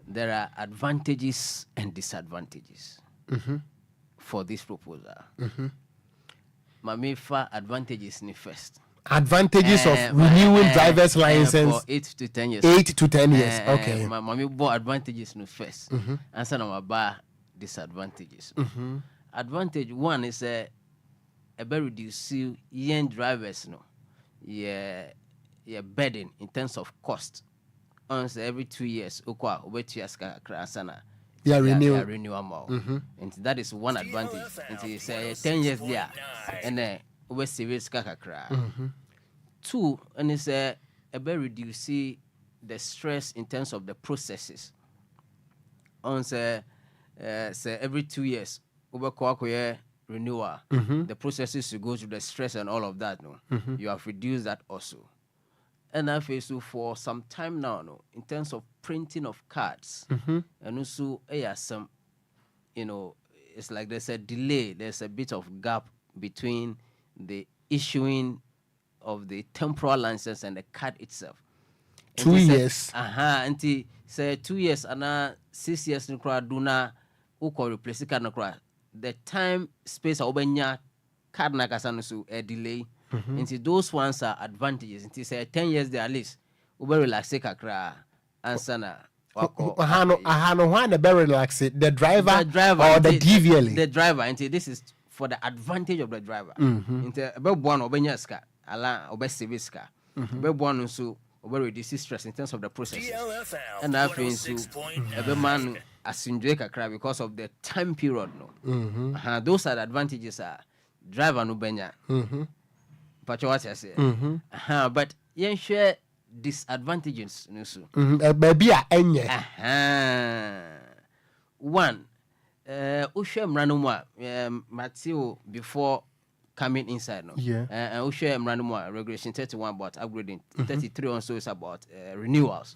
there are advantages and disadvantages for this proposal. Mamifa advantages ni first. advantages of renewing driver's license for 8 to 10 years. 8 to 10 years. Okay. My mommy bought advantages no first. And some of my disadvantages. Advantage one is a very reduce young drivers no. Yeah, burden in terms of cost. Once every 2 years, over 2 years krasana. Yeah, renew more. And that is one advantage. And it's 10 years there. And then over serious kakra. 2, and it's a very reduce the stress in terms of the processes. On say every 2 years, over renewal, the processes to go through the stress and all of that. No, you have reduced that also. And I feel so for some time now, no, in terms of printing of cards, and also some, it's like there's a delay, there's a bit of gap between the issuing of the temporal license and the card itself. 2 years. Until say 2 years and 6 years no cry do na uko replace card no cry. The time space obenya card na kasa no so a delay. Until those ones are advantages. Until say 10 years there at least ube relax kakra answer na ahano one be relax the driver or the DVLA. The driver. Until this is for the advantage of the driver. Until be born obenya ska ala obe service ka. Be born so obe reduce stress in terms of the process. And I feel so every man asinjwe kakra because of the time period no. Those are the advantages driver no benya. But what I say. But yen share disadvantages no so. Baby enye. One, ushe mranu mwa Matthew before coming inside no. Yeah. Ushe mranu mwa regulation 31 about upgrading. 33 also is about renewals.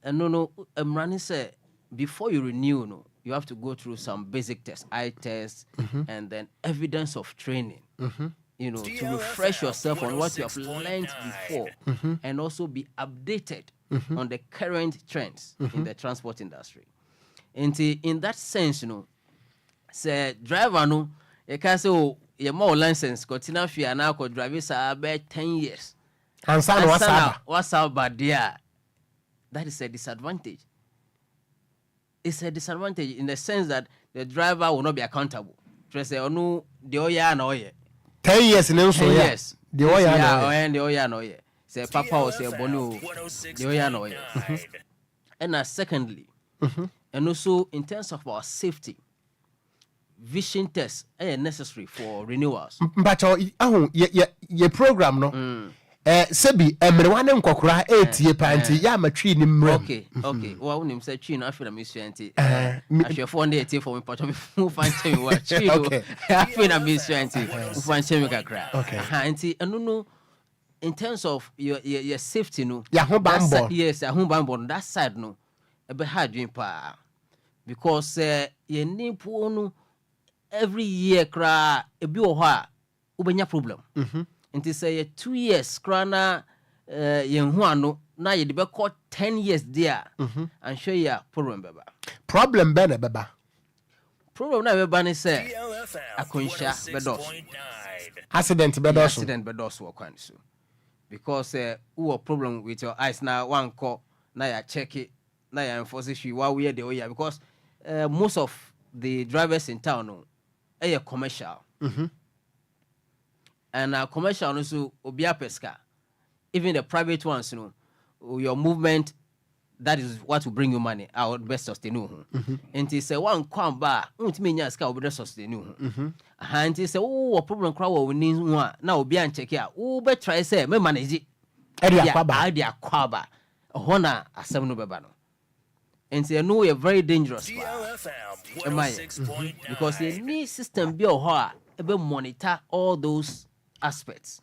And no mranu say before you renew no, you have to go through some basic tests, eye tests, and then evidence of training. To refresh yourself on what you have learned before, and also be updated on the current trends in the transport industry. And in that sense, say driver no, you can say you more license, continue fear now could drive it about 10 years. And what's up, but there, that is a disadvantage. It's a disadvantage in the sense that the driver will not be accountable. Just say, no, the oya no ye. 10 years in also, yes. The oya the oya no ye. Say papa or say bonu, the oya no ye. And secondly, and also in terms of our safety, vision tests are necessary for renewals. But your program no. Sebi emrewane nkokora etie panti ya matwi ni mrem. Okay. Wa unim say twi na afina misu anti. Ahwefo nde etie for me pato me fu fanche me wa twi. Okay. Afina misu anti. Fu fanche me kakra. Okay. Anti anu no in terms of your safety no. Ya ho bambo. Yes, ya ho bambo that side no. Ebe hard dream pa. Because ye nipo no every year kra ebi wo ho a ubenya problem. Until say 2 years, crana yenhuano na ye be call 10 years there and show ya problem beba. Problem beba. Problem na beba ni say akonsha bedos. Accident bedos. Accident bedos wo Kwanso. Because who problem with your eyes na one call na ya check it na ya enforce issue wa we the oya because most of the drivers in town no commercial. And commercial also obia pesca. Even the private ones, your movement, that is what will bring you money. Our best sustain. And he say one come back, mean ska will sustain. And he say, oh, problem crowd we need one. Now be and check out. Oh, but try say, me manage it. Idea kwaba. Honor a 7 bebano. And say no, you're very dangerous. Because the new system be a monitor all those aspects.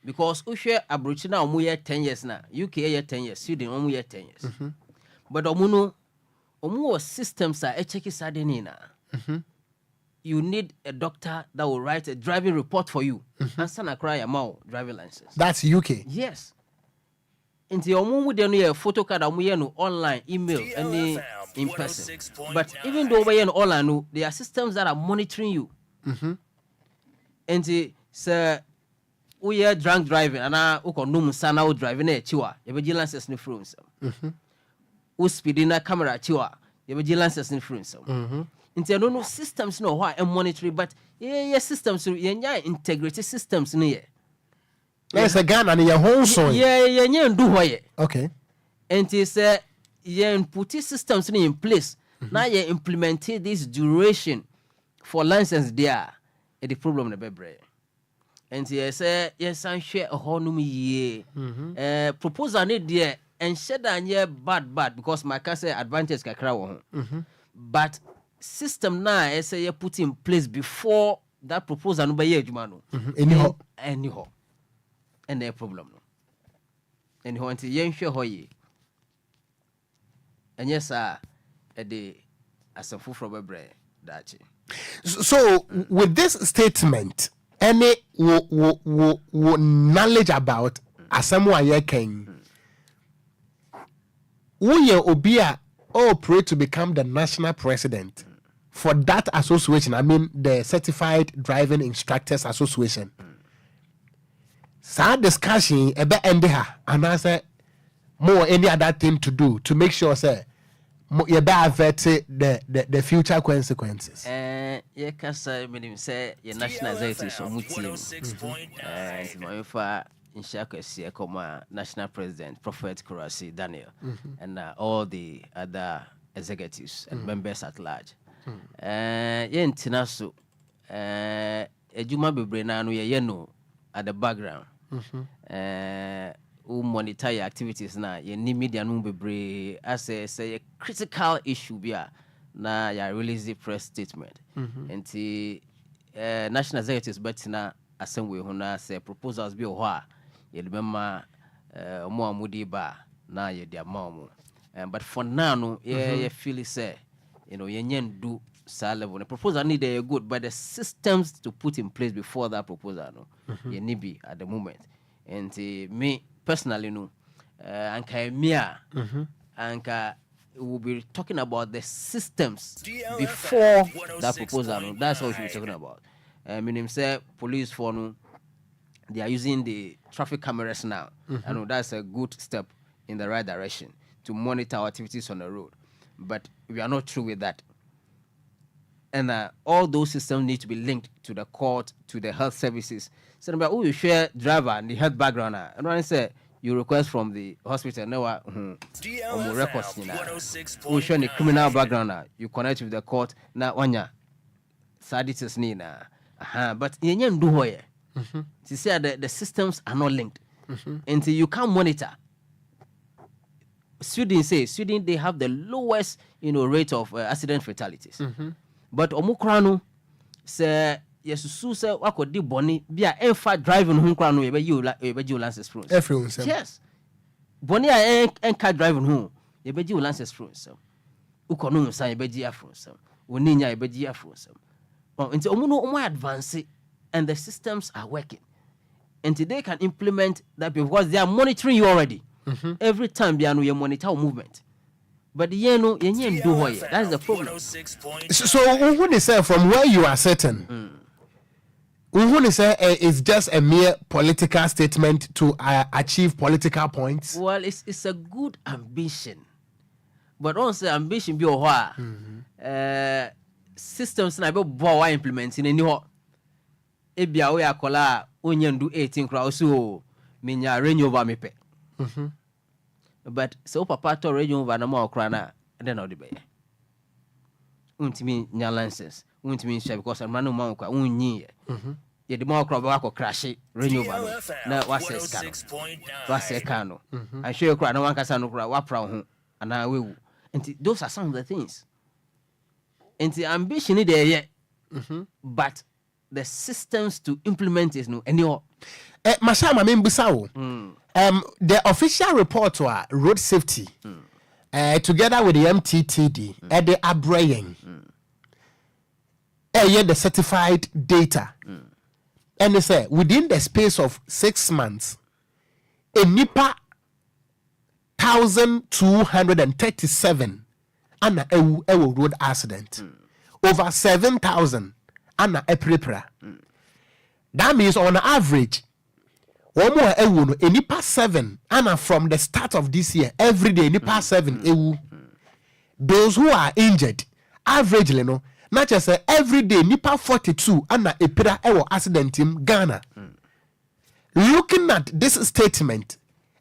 Because Ushe Abruchina omu 10 years now, UK 10 years, Sweden omu 10 years. But omu systems are check sadinina. You need a doctor that will write a driving report for you. And sana cry a driving license. That's UK. Yes. Into omu de no photo card omu no online, email, any in person. But even though we online no, there are systems that are monitoring you. And sir, we are drunk driving and I ukonum sana u driving a chiwa ye be license ni free nsem u speeding na camera chiwa ye be license ni free nsem nti no systems no ho a monitor but ye systems ye nya integrity systems no ye yes a Ghana na ye ho so ye nya ndu ho ye okay nti say ye put systems in place now ye implemented this duration for license there the problem na bebre and yes yes and share a honum ye proposal need there and shed and ye bad because my can say advantage kakra wo but system now say you put in place before that proposal no be ye adwuma no anyhow and the problem no anyhow until ye nhwe ho ye and yes the asafu from bebre dachi. So with this statement any knowledge about asamu ayeken we obia all pray to become the national president for that association, I mean the Certified Driving Instructors Association. Sad discussion about endeha and I say more any other thing to do to make sure say you avert the future consequences. Yeah, kasa minim say your national executive so mutim. And my fa in Shakasi Ekoma national president Prophet Kurasi Daniel and all the other executives and members at large. Yeah, Tinasu Ejuma bebre na no ye no at the background. Who monitor your activities na ye ni media no bebre as say a critical issue bia na ya release the press statement and the national executives but na assembly ho na say proposals bi ho a ye remember mo amudi ba na ye dia mamu but for now no ye feel say you know ye nyen do sa level the proposal need a good but the systems to put in place before that proposal no ye need be at the moment and me personally no anka emia anka we'll be talking about the systems DLFM before that proposal no? That's what we're talking about. Meaning say police for no, they are using the traffic cameras now. I know that's a good step in the right direction to monitor our activities on the road, but we are not through with that. And all those systems need to be linked to the court, to the health services. So, you share driver and the health background. And when I say you request from the hospital, no, records, you share the criminal background. You connect with the court. Now, one year, sadists nina. But you do hoye. To say the systems are not linked until you can't monitor. Sweden they have the lowest rate of accident fatalities. But omukrano say yesusu say wakodi boni bia enfa driving ho krano yebeji license from everyone yes boni a enka driving ho yebeji license from so ukono nsan yebeji afro so oninya yebeji afro so until omu advance and the systems are working until they can implement that because they are monitoring you already every time they are monitor movement. But do hoye. That's the problem. So when they say from where you are certain, when they say it's just a mere political statement to achieve political points. Well, it's a good ambition, but also ambition be systems na be bo implementing any ho. Ebia we akola onye do 18 crowd so minya range over me pe. But so papa to region over na ma okra na then all the be untimi nya license untimi share because man no man kwa unyi ye de ma okra ba ko crash region over na wase ka no I show you kra na wan kasa no kra wa pra ho ana wewu and those are some of the things and the ambition is there but the systems to implement is no any Mashama membusawo the official report to road safety together with the MTTD at the Abraying the certified data and they say within the space of 6 months a nipa 1,237 ana a road accident over 7,000 ana a prepara. That means on average one more ewu no enipa 7 and from the start of this year every day enipa 7 ewu. Those who are injured averagely no not just every day nipa 42 and epira ewo accident in Ghana. Looking at this statement,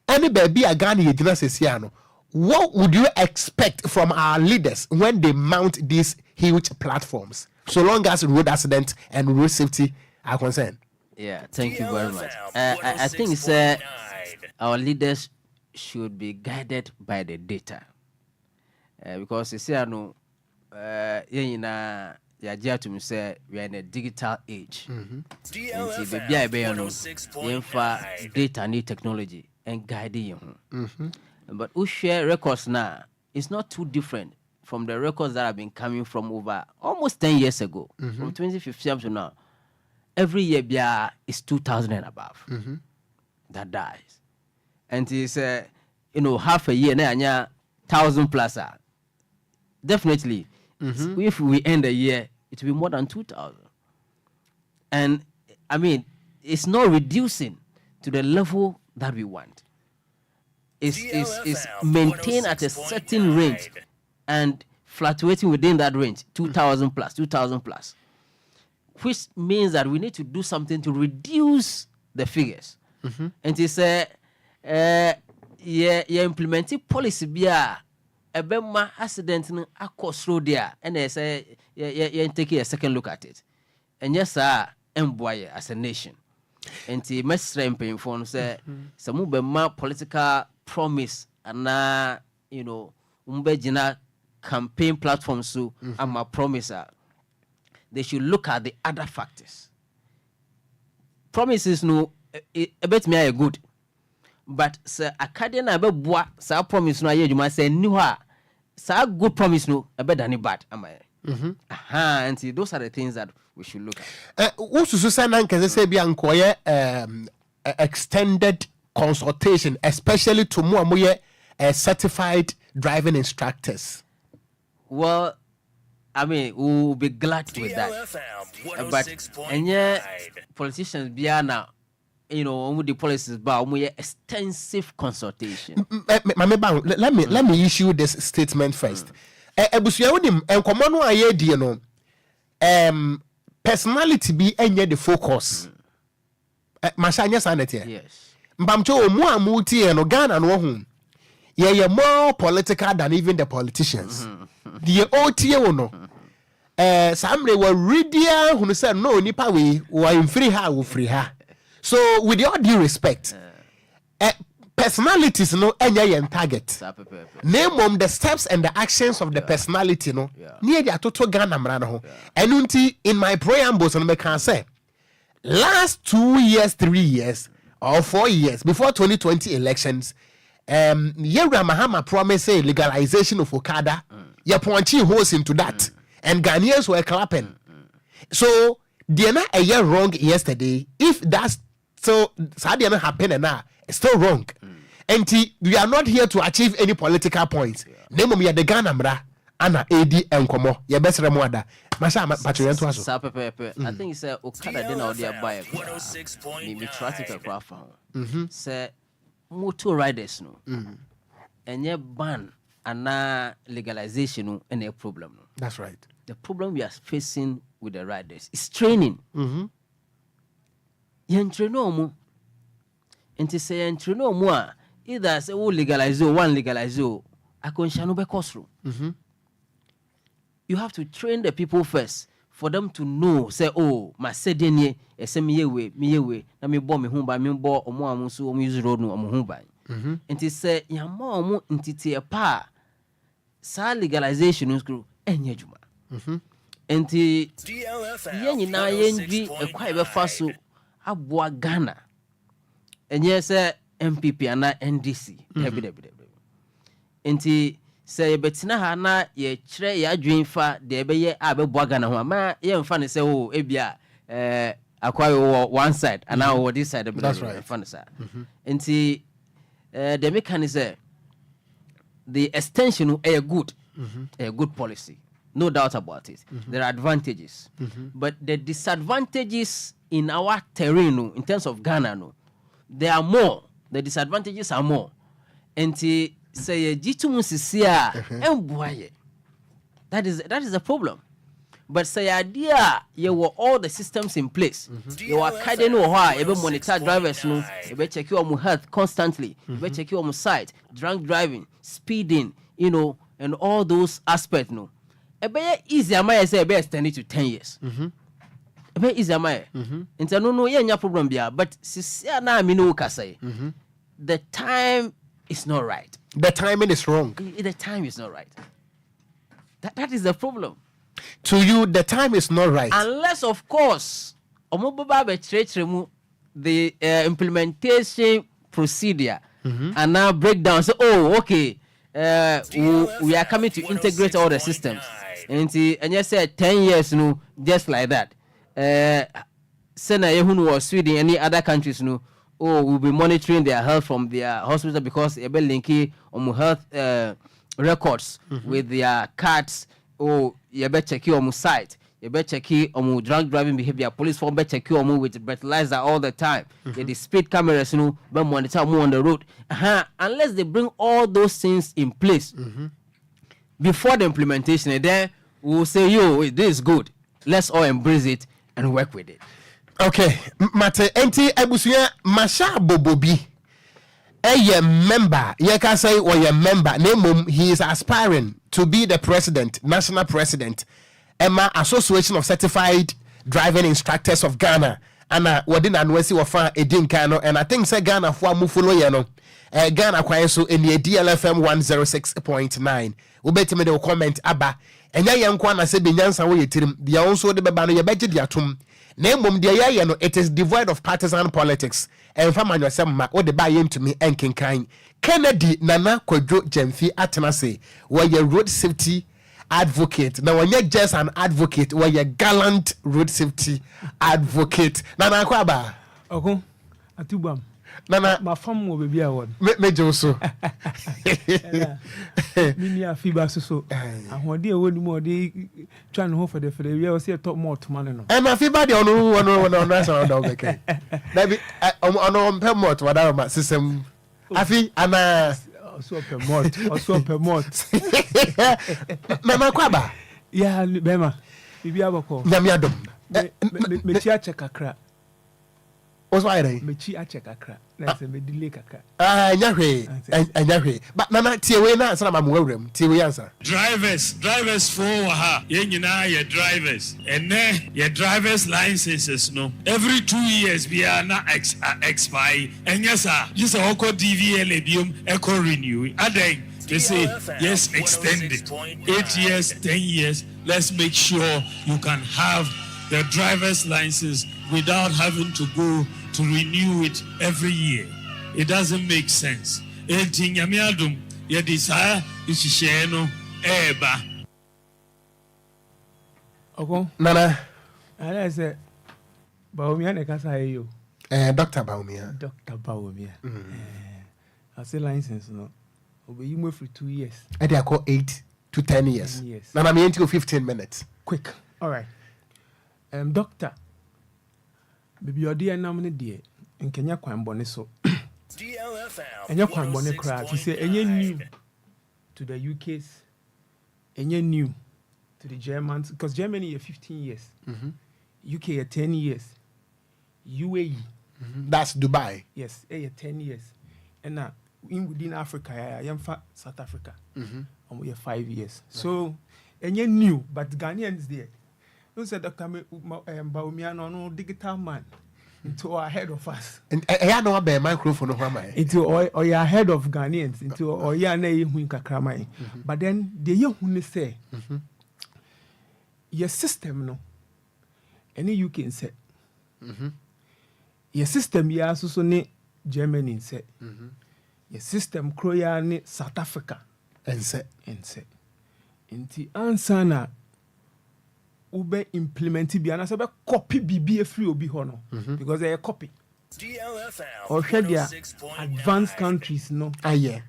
any baby a Ghana yedina what would you expect from our leaders when they mount these huge platforms, so long as road accident and road safety are concerned? Yeah, thank you very much. I think our leaders should be guided by the data. Because you see, I know, you to me say we are in a digital age. DLFM data and technology and guiding you. But who share records now? It's not too different from the records that have been coming from over almost 10 years ago, from 2015 up to now. Every year, is 2,000 and above that dies, and it's half a year now, 1,000 plus. Definitely, if we end the year, it will be more than 2,000. And I mean, it's not reducing to the level that we want. It's maintained at a certain range and fluctuating within that range, 2,000 plus, 2,000 plus, which means that we need to do something to reduce the figures. And it's implementing policy bia ebema accident no across road there, and they say taking a second look at it. And yes, emboy as a nation. And the message inform say some political promise and umbejina campaign platforms so I'm a promiser. They should look at the other factors. Promises no a bit me are good. But sir acadian abe boa sa promise no aye juma say ni ho a sa good promise no a better than bad am I. And see, those are the things that we should look at. Ususu sana nkeze say bia nkoye extended consultation, especially to mo amoye certified driving instructors. Well, I mean, we'll be glad with that. But and yeah, politicians bia now, with the policies, but we extensive consultation. Let me issue this statement first. Ebusuya wonim enkomo no aye die no personality be enye the focus. Masha anya sanete. Yes. Mbamcho omu amuti no Ghana no ho. Ye more political than even the politicians. The OTA no. Samre were redia who said no nipa we in free her we free her. So with all due respect, personalities no enya yen target. Name the steps and the actions of the personality no. Near the toto Ghana mrana ho. Enunti in my preambles on me can say last 2 years, 3 years, or 4 years before 2020 elections, Yewra Mahama promised legalization of Okada. You punching holes into that, and Ghanaians were clapping. So they're not a year wrong yesterday. If that's so, sadly not happen now. It's still wrong. And we are not here to achieve any political points. Name me the Ghana mra ana AD enkomo. Ye best remoada. Masha patriento aso. Sa pepe. I think it's Okada den or their buy. Me traffic across phone. Say motor riders no. Enye ban and legalization no any problem no. That's right. The problem we are facing with the riders is training. Yen traino mu. Enti say yen traino mu a either say we legalize one legalize akonsha no be kosro. You have to train the people first for them to know say oh my sedenie esemi yewe na me bo me hu ba me bo omo amuso omo use road no omo hu ba. Enti say yamma omo ntiti pa sa legalization screw enye juma. Enti yen na yenji ekwai be faso aboa Ghana. Enye say MPP ana NDC. Enti say betina ha na ye kire ya adwen fa de be ye abeboa Ghana ho ama ye mfa ne say oh ebia akwa one side and now this side. That's right. Enti the mechanism the extension a good policy, no doubt about it. There are advantages, but the disadvantages in our terrain in terms of Ghana there are more. The disadvantages are more. And say jitu musisia embuaye. That is the problem. But say idea you were all the systems in place. You are kind of you monitor drivers no, you check your health constantly. You check your sight, drunk driving, speeding, you know, and all those aspects no. A be easy am I say be extended to 10 years. A be easy am I. Into no yeah problem bia, but sisia na me no ka say. The time is not right. The timing is wrong. The time is not right. That is the problem. To you, the time is not right. Unless, of course, the implementation procedure and now break down. So, okay, we are coming to integrate all the systems. And you said 10 years, no, just like that. Sena Yehun or Sweden, any other countries, no, we'll be monitoring their health from their hospital because they be linking health records with their cards. You better check your site. You better check your drunk driving behavior. Police form better check your with breathalyzer all the time. The speed cameras, but monitor more on the road. Unless they bring all those things in place before the implementation, and then we'll say, yo, this is good. Let's all embrace it and work with it. Okay, Mate enti ebusuya Masha Bobobi. A member, you can say, or a member, name he is aspiring to be the president, national president, Emma Association of Certified Driving Instructors of Ghana, and within Anwesi Wafa Edin Kano, and I think say Ghana for Mufulo Yano, Ghana Kwanso in the DLFM 106.9. Ubeti me de comment aba, and ya yankwana se binyansa wo yetirim, dia also de bebano ye beje dia tum. Name dia ya no, it is devoid of partisan politics. And from my what the buy into me and kind Kennedy Nana Kwadwo Jemfi Atenase were your road safety advocate. Now when you're just an advocate, were your gallant road safety advocate. Nana Kwaba. Okay. Atubam. Nana my farm will be a one. Major so. Minia feedback so. And one day when more they trying to hope for the we will see a top more to man. And my feedback on national dog. Okay. Maybe on more to whatever system. Afi ana so per month. Nana Kwaba. Yeah, Bema. Bibi abako. Nyamiadom. Me chia check akra. What's why they? Me chia check akra. Na se me delay kakra. Nyahwe. But nana tiewe na answer ma mwurem. Tiewe answer. Drivers for ha. Ye nyina ye drivers. Ene ye drivers licenses no. Every 2 years we are na expire. And yes sir. Just oko DVL ebium eco renew. Adeng. They say yes extended. 8 years, 10 years. Let's make sure you can have the driver's license without having to go to renew it every year. It doesn't make sense. Anything yamiadum ye desire is share no eba. Okay. Nana. I say Baumia ne kasa yo. Dr. Baumia. Dr. Baumia. I say license no. Obe you move for 2 years. And they are called 8 to 10 years. Nana I'm into 15 minutes. Quick. All right. Doctor. Baby your dear namne dear in Kenya Kwambone so. DLFM. And your Kwambone cry. He say any new to the UK's, any new to the Germans, because Germany is 15 years. UK is 10 years. UAE. That's Dubai. Yes, 10 years. And now within Africa, I am South Africa. And we have 5 years. So any new, but Ghanaians there. You said Dr. Baumia no digital man into ahead of us. And I know about microphone. Into or you ahead of Ghanaians into or you are kakramai. But then the young who say your system no any you can say your system you also ne Germany say your system Croatia ne South Africa and say inti answer na ube implement bi ana be copy BBA free obi ho no because they copy DLFM or their advanced countries no aye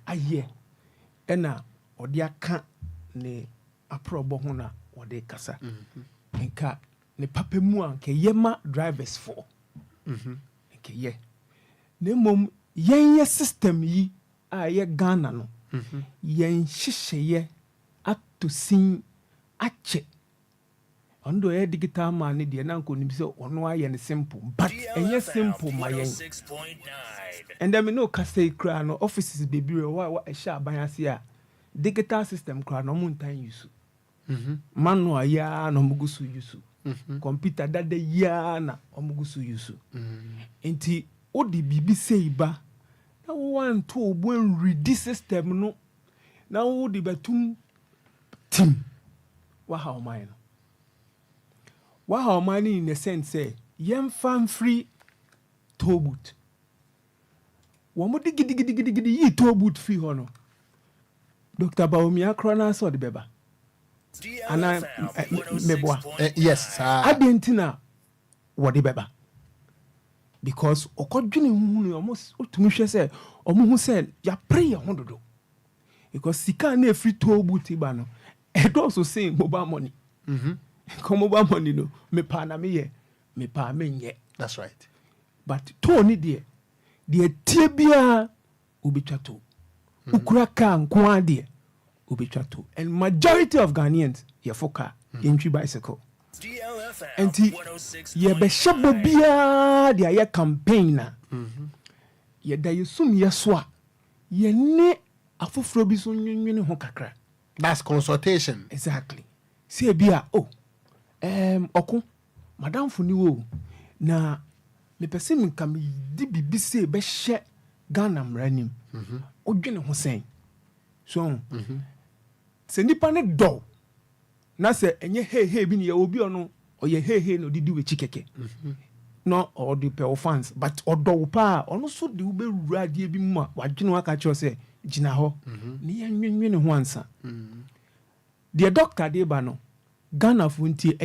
ena odi aka ne aprobo ho na odi kasa nka ne papa mu an ke yema drivers for nke ye mom yen system yi a ye Ghana no yen hyehyeye ato sin ache ondo ye digital man ne de na nko nim se ono aye ne simple but enye simple ma yen and then me no ka say kra no offices baby wa ehya aban ase a digital system kra no montan use manual ya no mugusu use computer dada ya na omugusu use enti odi bibi sei ba na wo want to obon read system no na wo di batum team wa how mine no wa how mine in the sense say yem fan free toll booth wo mo digidi yi toll booth free hono Dr. Baomi Ocran na so de beba ana meboa yes adentina wo de beba because okodwene hu almost otumi hwe say omo hu say ya pray ya hondodo because sika na free toll booth ba no it also say mobile money come mobile money no me pa na me pa me nye that's right but to ni de tie bia obetwa to ukura ka nko ade obetwa to and majority of Ghanaians ye foka entry bicycle DLFM enti 106.9 ye be shabo bia de aye campaign na ye da yesum yeso a ye ne afoforo bi so nwenwene ho kakra that's consultation exactly say bia oko madam funi wo na me pese me kam di bibi say be hye Ghana mranim odwene ho sen so se nipa ne do na se enye he bi ne ye obi ono oye he no didi we chikeke no or the pe fans but odo pa ono so de ube ruade bi mu a wadwene waka cho se gina ho ne ye nwenwene ho ansa the doctor de ba no Ghana funti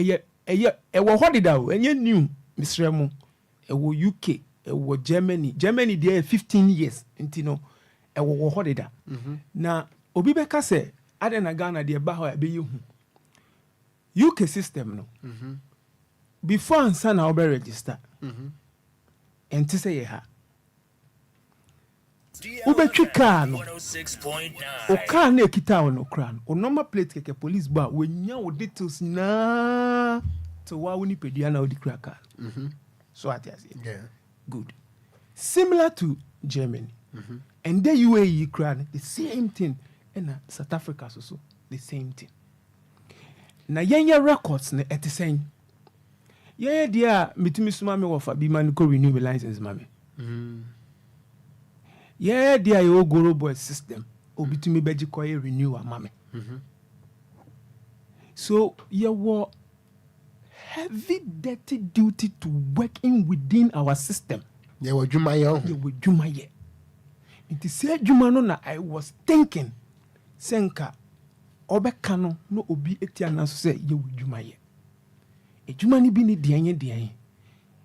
ewo holiday enye new misremu ewo UK ewo Germany there 15 years intino ewo holiday na obi beka se ade na Ghana de ba ho be yehu UK system no before ansa na obe register enti se ye ha ubetwi car no o car na ekita ono kra no o normal plate keke police bar wenya o details na to wa woni pedua na odi kra car so at yes yeah good similar to Germany and the UAE kra the same thing and South Africa so the same thing na yenya records na etisen yeah dia mitimi suma me wo fa bi man ko renew the license mame yeah dia yo goro boy system obitumi beji ko renew mame so you were heavy dirty duty to work in within our system ye wo dwuma ye it is say dwuma no na I was thinking senka obeka no obi etia na so say ye wo dwuma ye ejuma ni bi ni deanye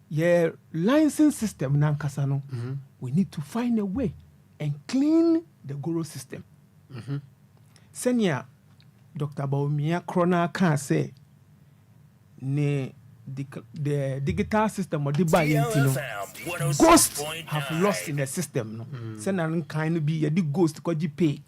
ye license system na nkasa no we need to find a way and clean the goro system senior Dr. Baomi Ocran can say ne the digital system or the buy ghosts have lost in the system no send an kind be the ghost ko pay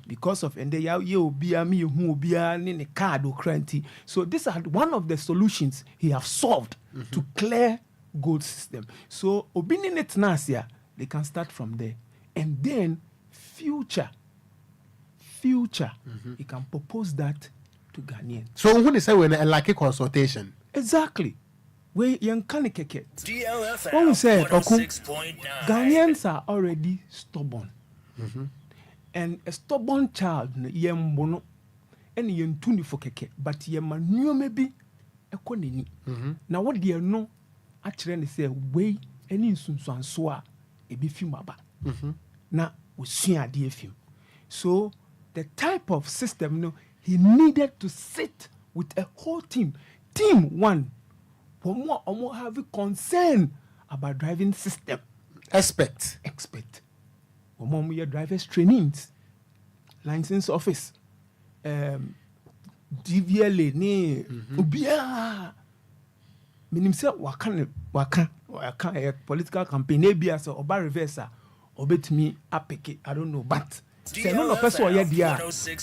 because of and they obi me hu obi ni ne card okranti so this is one of the solutions he have solved to clear gold system so obi ni net nasia they can start from there and then future he can propose that to Ghanaian so who they say when a like consultation exactly we yan kan keke DLFM when we say 106.9 Ghanaians are already stubborn and a stubborn child yem bono and yen tuni for keke but yem manuo maybe ekoneni na what they no actually ne say we any sunsuanso a ebi film aba na osua ade film so the type of system no he needed to sit with a whole team one for more or more have concern about driving system expect for more we drivers trainings license office DVLA ne obia minim se waka a political campaign maybe as oba reverser obet me apeke I don't know but say no person or dia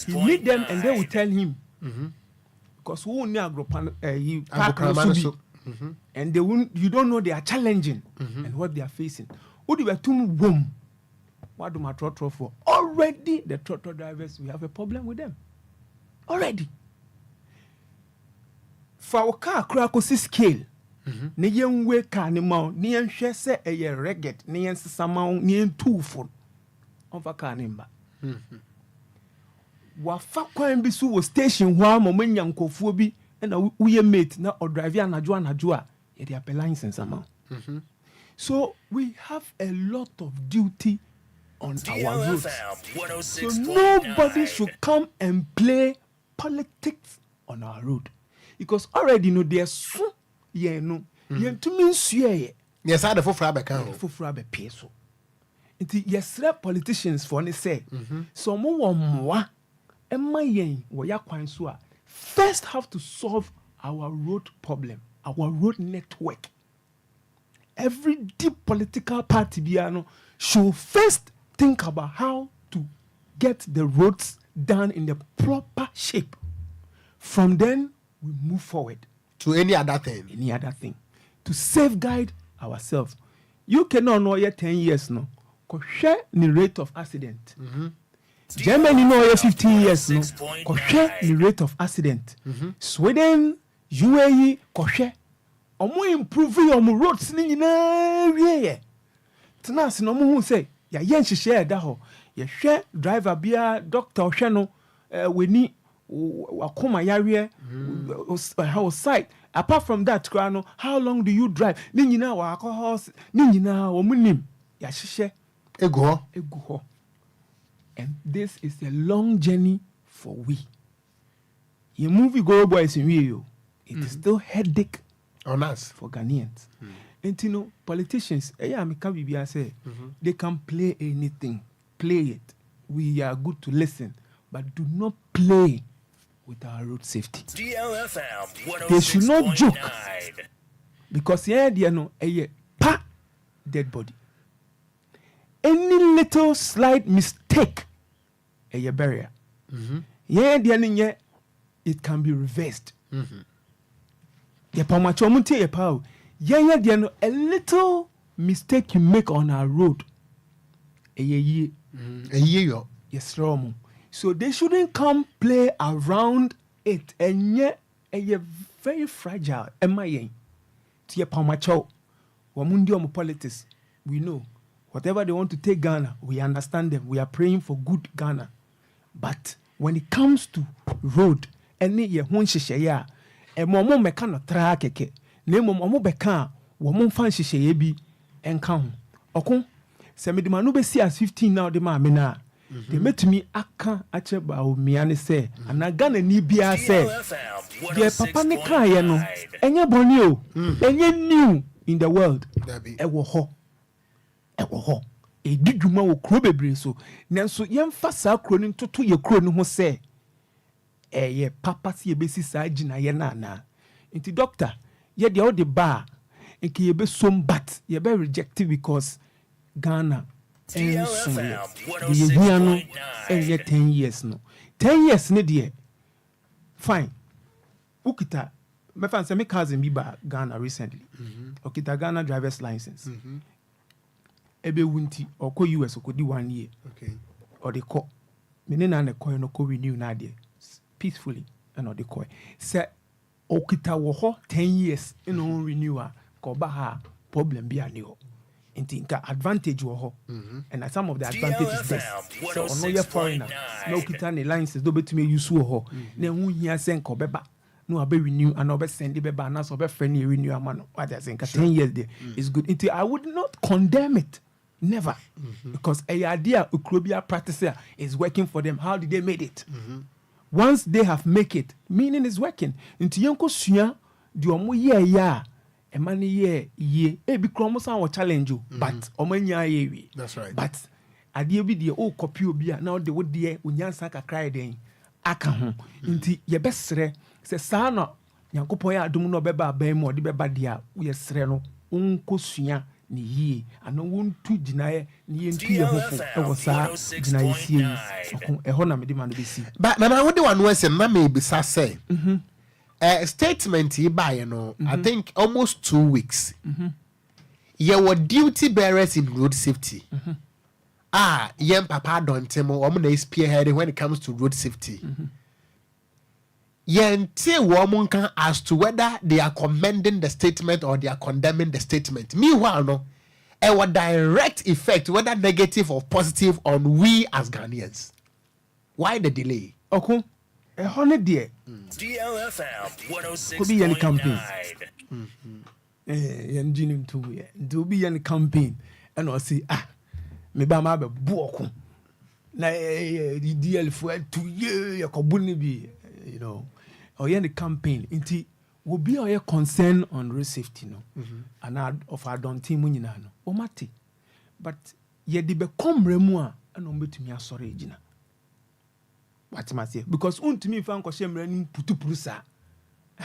he meet them and they will tell him because who only agropan and they won't you don't know they are challenging and what they are facing who do tum boom what do my trotro for already the trotro drivers we have a problem with them already for our car crack scale ne yen we car ni ma ne yen hwe se eye reggae ne yen sesama ne yen tufo on fa car ni mba wa fa kwan bi so wo station ho am mo nyankofuo bi na uye mate na o drive anajo a ye dey apply license ama so we have a lot of duty on our roads so nobody should come and play politics on our road because already know there's so yeah no yeah to mean sue yes I the fofra be kan fofra be pay so nti yes politicians for ne say so mo wo mwa emma yen wo ya kwan so a first have to solve our road problem our road network every deep political party biano should first think about how to get the roads done in the proper shape from then we move forward to any other thing to safeguard ourselves. You cannot know yet 10 years no. Ko share the rate of accident. Germany know yet 15 years no. Ko share the rate of accident. Sweden, UAE, ko share. Omo improve your roads ni nyina wie. Tena se no mo hu say ya yen share da ho. Ye share driver bia doctor hwe no weni wakoma yare how site apart from that how long do you drive ni nyina wa alcohol ni nyina wo munim ya hihye egu ho and this is a long journey for we your movie go boys in we it is still headache on us for Ghanaians and you know politicians amika bibia say they can play anything play it we are good to listen but do not play with our road safety. DLFM they should not joke because here they know a dead body. Any little slight mistake a barrier. Yeah, they it can be reversed. The pamachomunte a power. Yeah, they know a little mistake you make on our road. A year. Yes, Romo. So they shouldn't come play around it. And yet, a very fragile. MIA. Tia Pamacho. Wamundio politics. We know. Whatever they want to take Ghana, we understand them. We are praying for good Ghana. But when it comes to road, any ye hunshishaya, a momo mekano trakeke, nemo momo beka, womon fanshishaye bi, and come. Okon, Semidimanu be see as 15 now, the mamina. They met me aka acheba o miane say anaga na ni bia say the papa ne cry no enye boni o enye new in the world ewo ho edidwuma wo kro bebre so nanso yemfa sa kro ni toto ye kro ni ho say ye papa se ye besi sa gina ye na na nti doctor ye de o de ba nke ye be som bat ye be rejected because Ghana DLFM 106.9 10 years no 10 years ne de fine ukita me fan say me cousin bi ba Ghana recently okita Ghana driver's license ebe wunti oko US okodi 1 year okay or the call me ne na ne coin no ko renew na de peacefully and or the coin say okita wo ho 10 years no renewer ko ba ha problem bi ani ho intinka advantage wo ho and some of the advantages this so ono ye foreigner no kita ne licenses do betumi use wo ho na hu hia sen ko beba no abe renew and obe send beba na so be friend renew amano what I think 10 years there is good until I would not condemn it never because a idea ukrobia practice is working for them. How did they made it? Once they have make it, meaning is working until yanko suya di omo ye emani ye e bi kromo san wo challenge you but omanya ye wi that's right but ade bi de o copy obi a now de wo de onyansa kakra den aka ho nti ye besre se sa no yankopon ya adom no beba ban mu de beba dia ye sre no unko sua ni yie ana wontu ginaye ni yentu ye hofo e wo sa ginaye sie soko e ho na me de ma no besi but na wo de wan wese na me bisa say statement yi ba ye no I think almost 2 weeks ye were duty bearers in road safety yen papa don't mo na spearheading when it comes to road safety yen te woman can as to whether they are commending the statement or they are condemning the statement. Meanwhile, no, it will direct effect, whether negative or positive, on we as Ghanaians. Why the delay? Okay, a hundred dear. DLFM 106.9. Could be any campaign. Yen jinim to we do be any campaign, and I see me ba ma be buoku na the DL for 2 years ya kobuni bi, you know. Or the campaign inti will be our concern on road safety no and of our don't team no o mate but ye de be komre mu a na ombetumi asore agina what must say because untumi fa nkoshe ni putupuru sa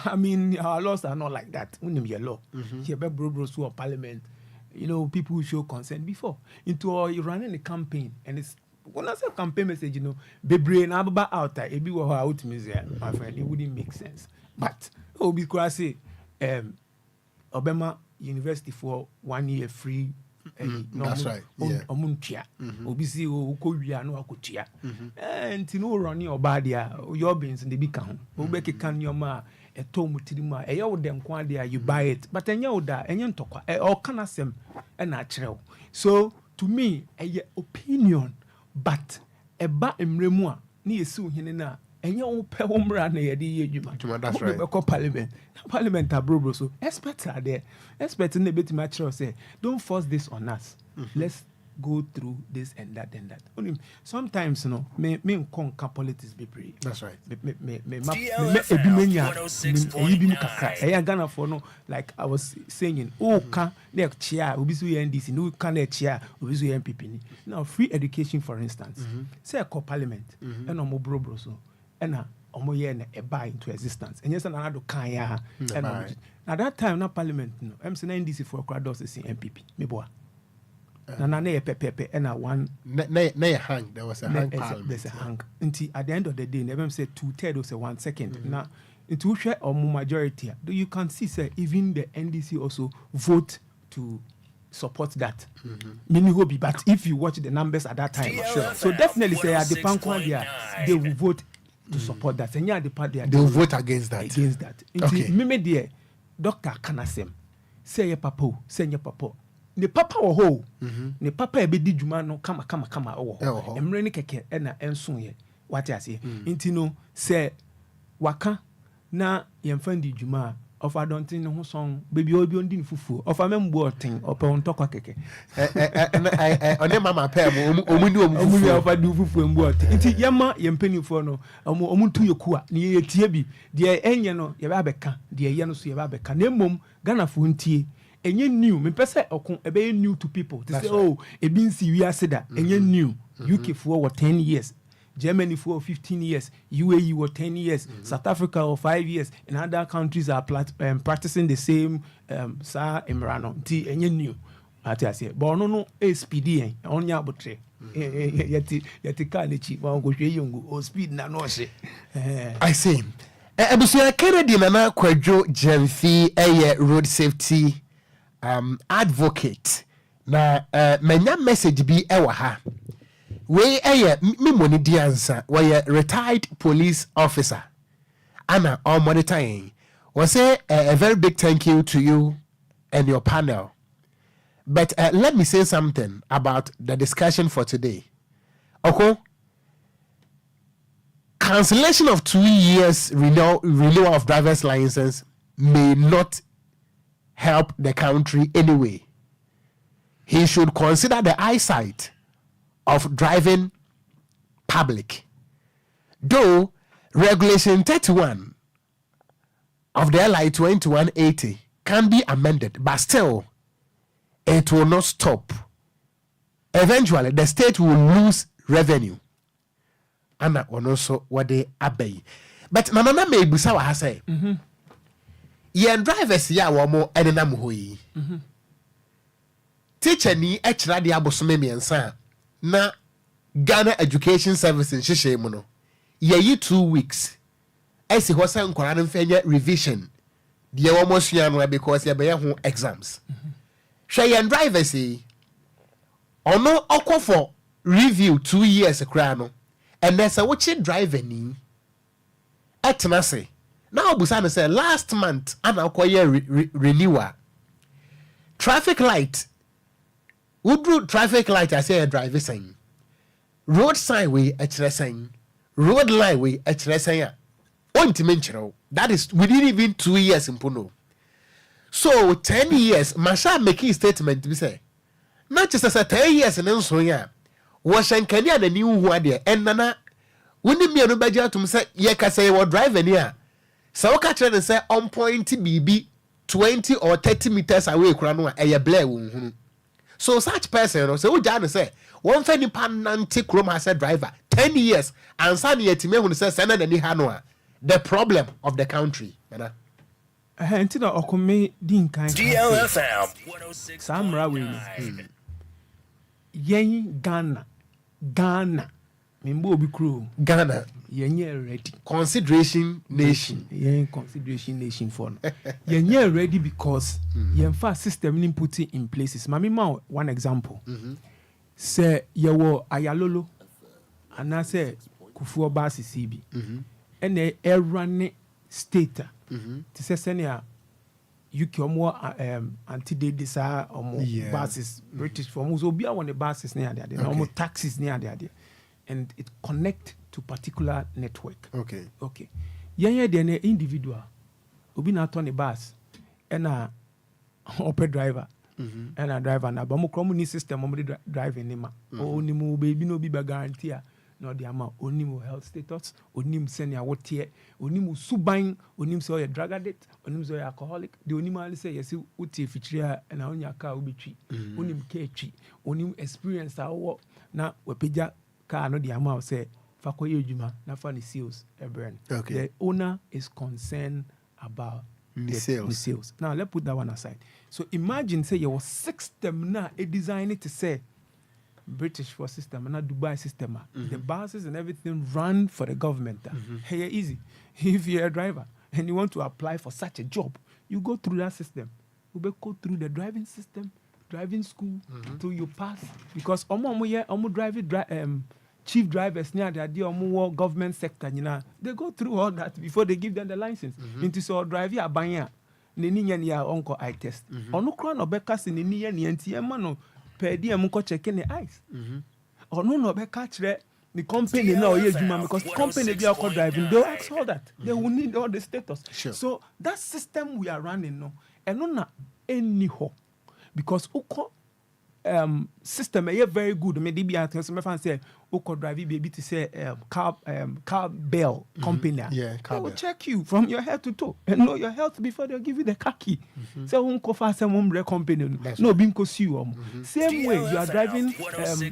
I mean our laws are not like that unim your law here be bro so parliament you know people who show concern before into running a campaign and it's when I say campaign message, you know, bebre na baba out there, ebi wo out museum, my friend, it wouldn't make sense. But because say, Obama University for 1 year free. That's right. Omuntia. Obisi Okogyeabour no akotia. And no running obadia, your beans in the big count. Obeke kan your ma a tom mutirima, a yaw dem kwadia, you buy it. But a yaw and tokwa, or canasem and natural. So to me, a opinion. But eba emremu ni esu hene na enye wo pe wo mra na ye de ye adwuma. That's right. Parliament abroad so experts are there. Experts in the bit mature say don't force this on us. Let's go through this and that and that. Only sometimes you know me nkonka politics be pray. That's right. Me edumenya eyibi kakra. Eya Ghana for no like I was saying ka na chia obi so NDC no ka na chia obi so MPP ni. Now free education for instance. Say a parliament and omo bro so na omo ye na eba into existence. And yes na do kan ya and at that time na parliament no MC na NDC for crowd say MPP me boa. Na pepe and one na hang there was a hang parliament. There's a hang until at the end of the day never say 2/3 or say 1 second now into share or majority you can see say even the NDC also vote to support that mini hobby but if you watch the numbers at that time sure so definitely say at the pankwa they will vote to support that and yeah the part they will vote against that okay me there Dr. Kanasem say your papa ne papa wo ho ne papa e be di djuma no kama wo ho emre ne keke e na enso ye wate ase nti no se waka na yemfa di djuma of adontin ho son baby obi ondi ne fufu of amembu oten ope ontokwa keke one mama pa omu ni omu of adu fufu embu oten nti yema yempanifo no omu tu yekua ne yetie bi de enye no ye ba beka de ye no so ye ba beka na emom Ghana fo ntie enye new me pese okun ebe new to people to say right. Ebi nsi wi aseda enye new UK for 10 years Germany for 15 years UAE for 10 years South Africa for 5 years and other countries are practicing the same sa emrano ti enye new ati ase but no speed en onya abotre yeti ka lechi wa go hwe yongu o speed na no hye I see ebusia Kennedy na kwadwo Jemfi road safety advocate na menya message bi ewa ha we me money diansa we retired police officer ana on monitoring we say a very big thank you to you and your panel but let me say something about the discussion for today. Okay, cancellation of 2 years renewal of driver's license may not help the country anyway. He should consider the eyesight of driving public. Though Regulation 31 of the LI 2180 can be amended, but still it will not stop. Eventually, the state will lose revenue. And also what they obey. But Nana may be so I say. Yen drivers ya wamo enenam hoyi. teacher ni echira de abosome miensa na Ghana Education Service in Shishemu no ye 2 weeks esi ho se nkwara no mfanya revision de wo mosua no because ye be ho exams hwe yan drivers yi ono okwo for review 2 years kra no and there's a watching driver ni etna say now busa say last month ana okoye renewal traffic light would traffic light I say a driver saying road sign we a saying road line we a saying that is within even 2 years in Puno. So 10 years masha making statement to say not just as a 10 years and then so yeah was and Kenya the new one there and nana wouldn't be a budget to say ye can say what driving here so catch and say on point BB 20 or 30 meters away krano a blare. So such person so we just say one fanny pan nanti chroma as a driver 10 years and sunny yet me when say send any hanoa the problem of the country Hentina Okome din kind DLFM 106. Samra we yen Ghana Mimbo be crew Ghana yenye ready consideration nation yen consideration nation for yenye ready because yen fa system ni put in places mami ma one example say yewo ayalolo ana say kufuo basi CB ene erane state ti say senior UK omo anti de sa omo buses British for so be on the buses near there na omo taxis near there and it connect to particular network. Okay. Yenye de individual obi na turn the bus and a opera driver and a driver na ba mo krom ni system mo driving ni ma oni mo baby no be guarantee no the amount oni mo health status oni mo senior what here oni mo suban oni mo say drug addict oni mo say alcoholic the oni mo say yes uti fitria na onya ka obetwi oni mo ketwi oni mo experience awo na wepeja car no the amount say fakoye ejuma na fa ni sales burn. Okay. The owner is concerned about the sales. Now let's put that one aside. So imagine say your system now a design it to say British for system and not Dubai system. The buses and everything run for the government. Hey, easy. If you're a driver and you want to apply for such a job, you go through that system. You go through the driving system, driving school till you pass. Because chief drivers near the government sector, they go through all that before they give them the license. Into so drive ya banya. Nini ya uncle I test. Onu crown obekas in nini ya mano. Per diem ko checking the eyes. Or no be catch the company now because the company be are driving, they'll ask all that. They will need all the status. Sure. So that system we are running now, and not anyhow. Because uko system is very good. Maybe be at some fan say uko drive baby to say car bell company. Yeah, they will check you from your head to toe and know your health before they'll give you the car key. So unko fa some company. No being you. Same way you are driving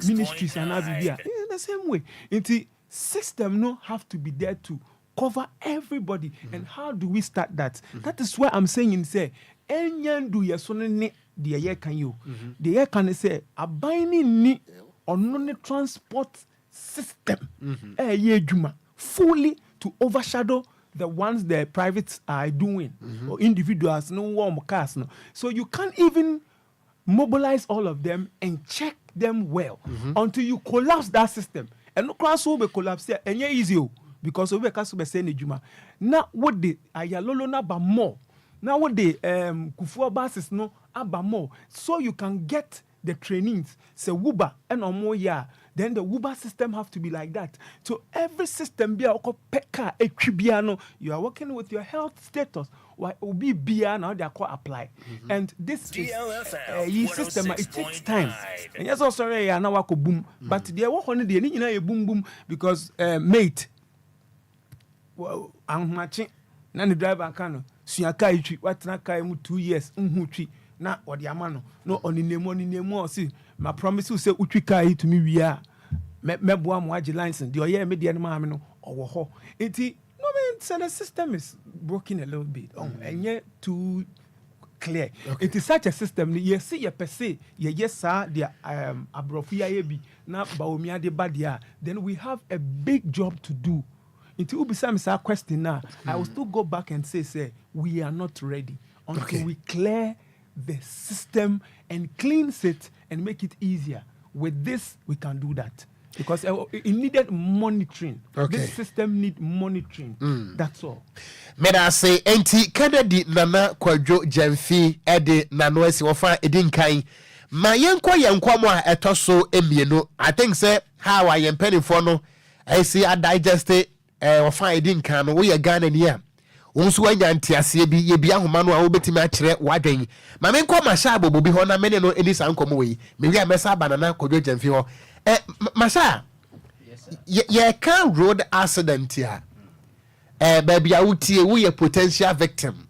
ministries and Avibia. The same way. The system no have to be there to cover everybody. And how do we start that? That is why I'm saying say enyan do yesone the year can you the year can say a binding ni on transport system fully to overshadow the ones the privates are doing or individuals no warm cars no. So you can't even mobilize all of them and check them well until you collapse that system. And no class will be collapse and easy because we can't be saying juma now what the ayalolo na ba more. Now what the kufuor buses no aba more, so you can get the trainings. Say Uber and more then the Uber system have to be like that. So every system be peka equibiano. You are working with your health status. Why obi bia now they are called apply. And this is system it takes time. And yes, also sorry now wako boom, but they are working on the boom boom because mate. Well, I'm matching. Nani driver can suaka itwi watena kai mu 2 years nhutwi na odi amano no oni nemo si ma promise you say utwi kai to me wia meboa mo age license the oye me de no ma me no owo ho enti no mean say the system is broken a little bit enye too clear. It is such a system. You see, you per se, yes, sir, the abrofia bi na baomia de badia. Then we have a big job to do. Until we some question now, I will still go back and say we are not ready until we clear the system and cleanse it and make it easier. With this, we can do that. Because it needed monitoring. This system need monitoring. That's all. Meda say enti Kennedy Nana Kwadwo Jamfi ede nanoesi wofa edin kan ma yenkwa mo a etoso emienu. I think say how I am penny for no I see a digest wofa edin kan no we Ghana ni a wonso wanya ntiase bi ye bia homa no a wobetimi a kire wadwen ma menkwa ma sha bobo bi ho na mene no eni san komo we me wi amesa banana Kwadwo Jamfi ho Masha, ye can road accident here. Baby, I would tell we a potential victim.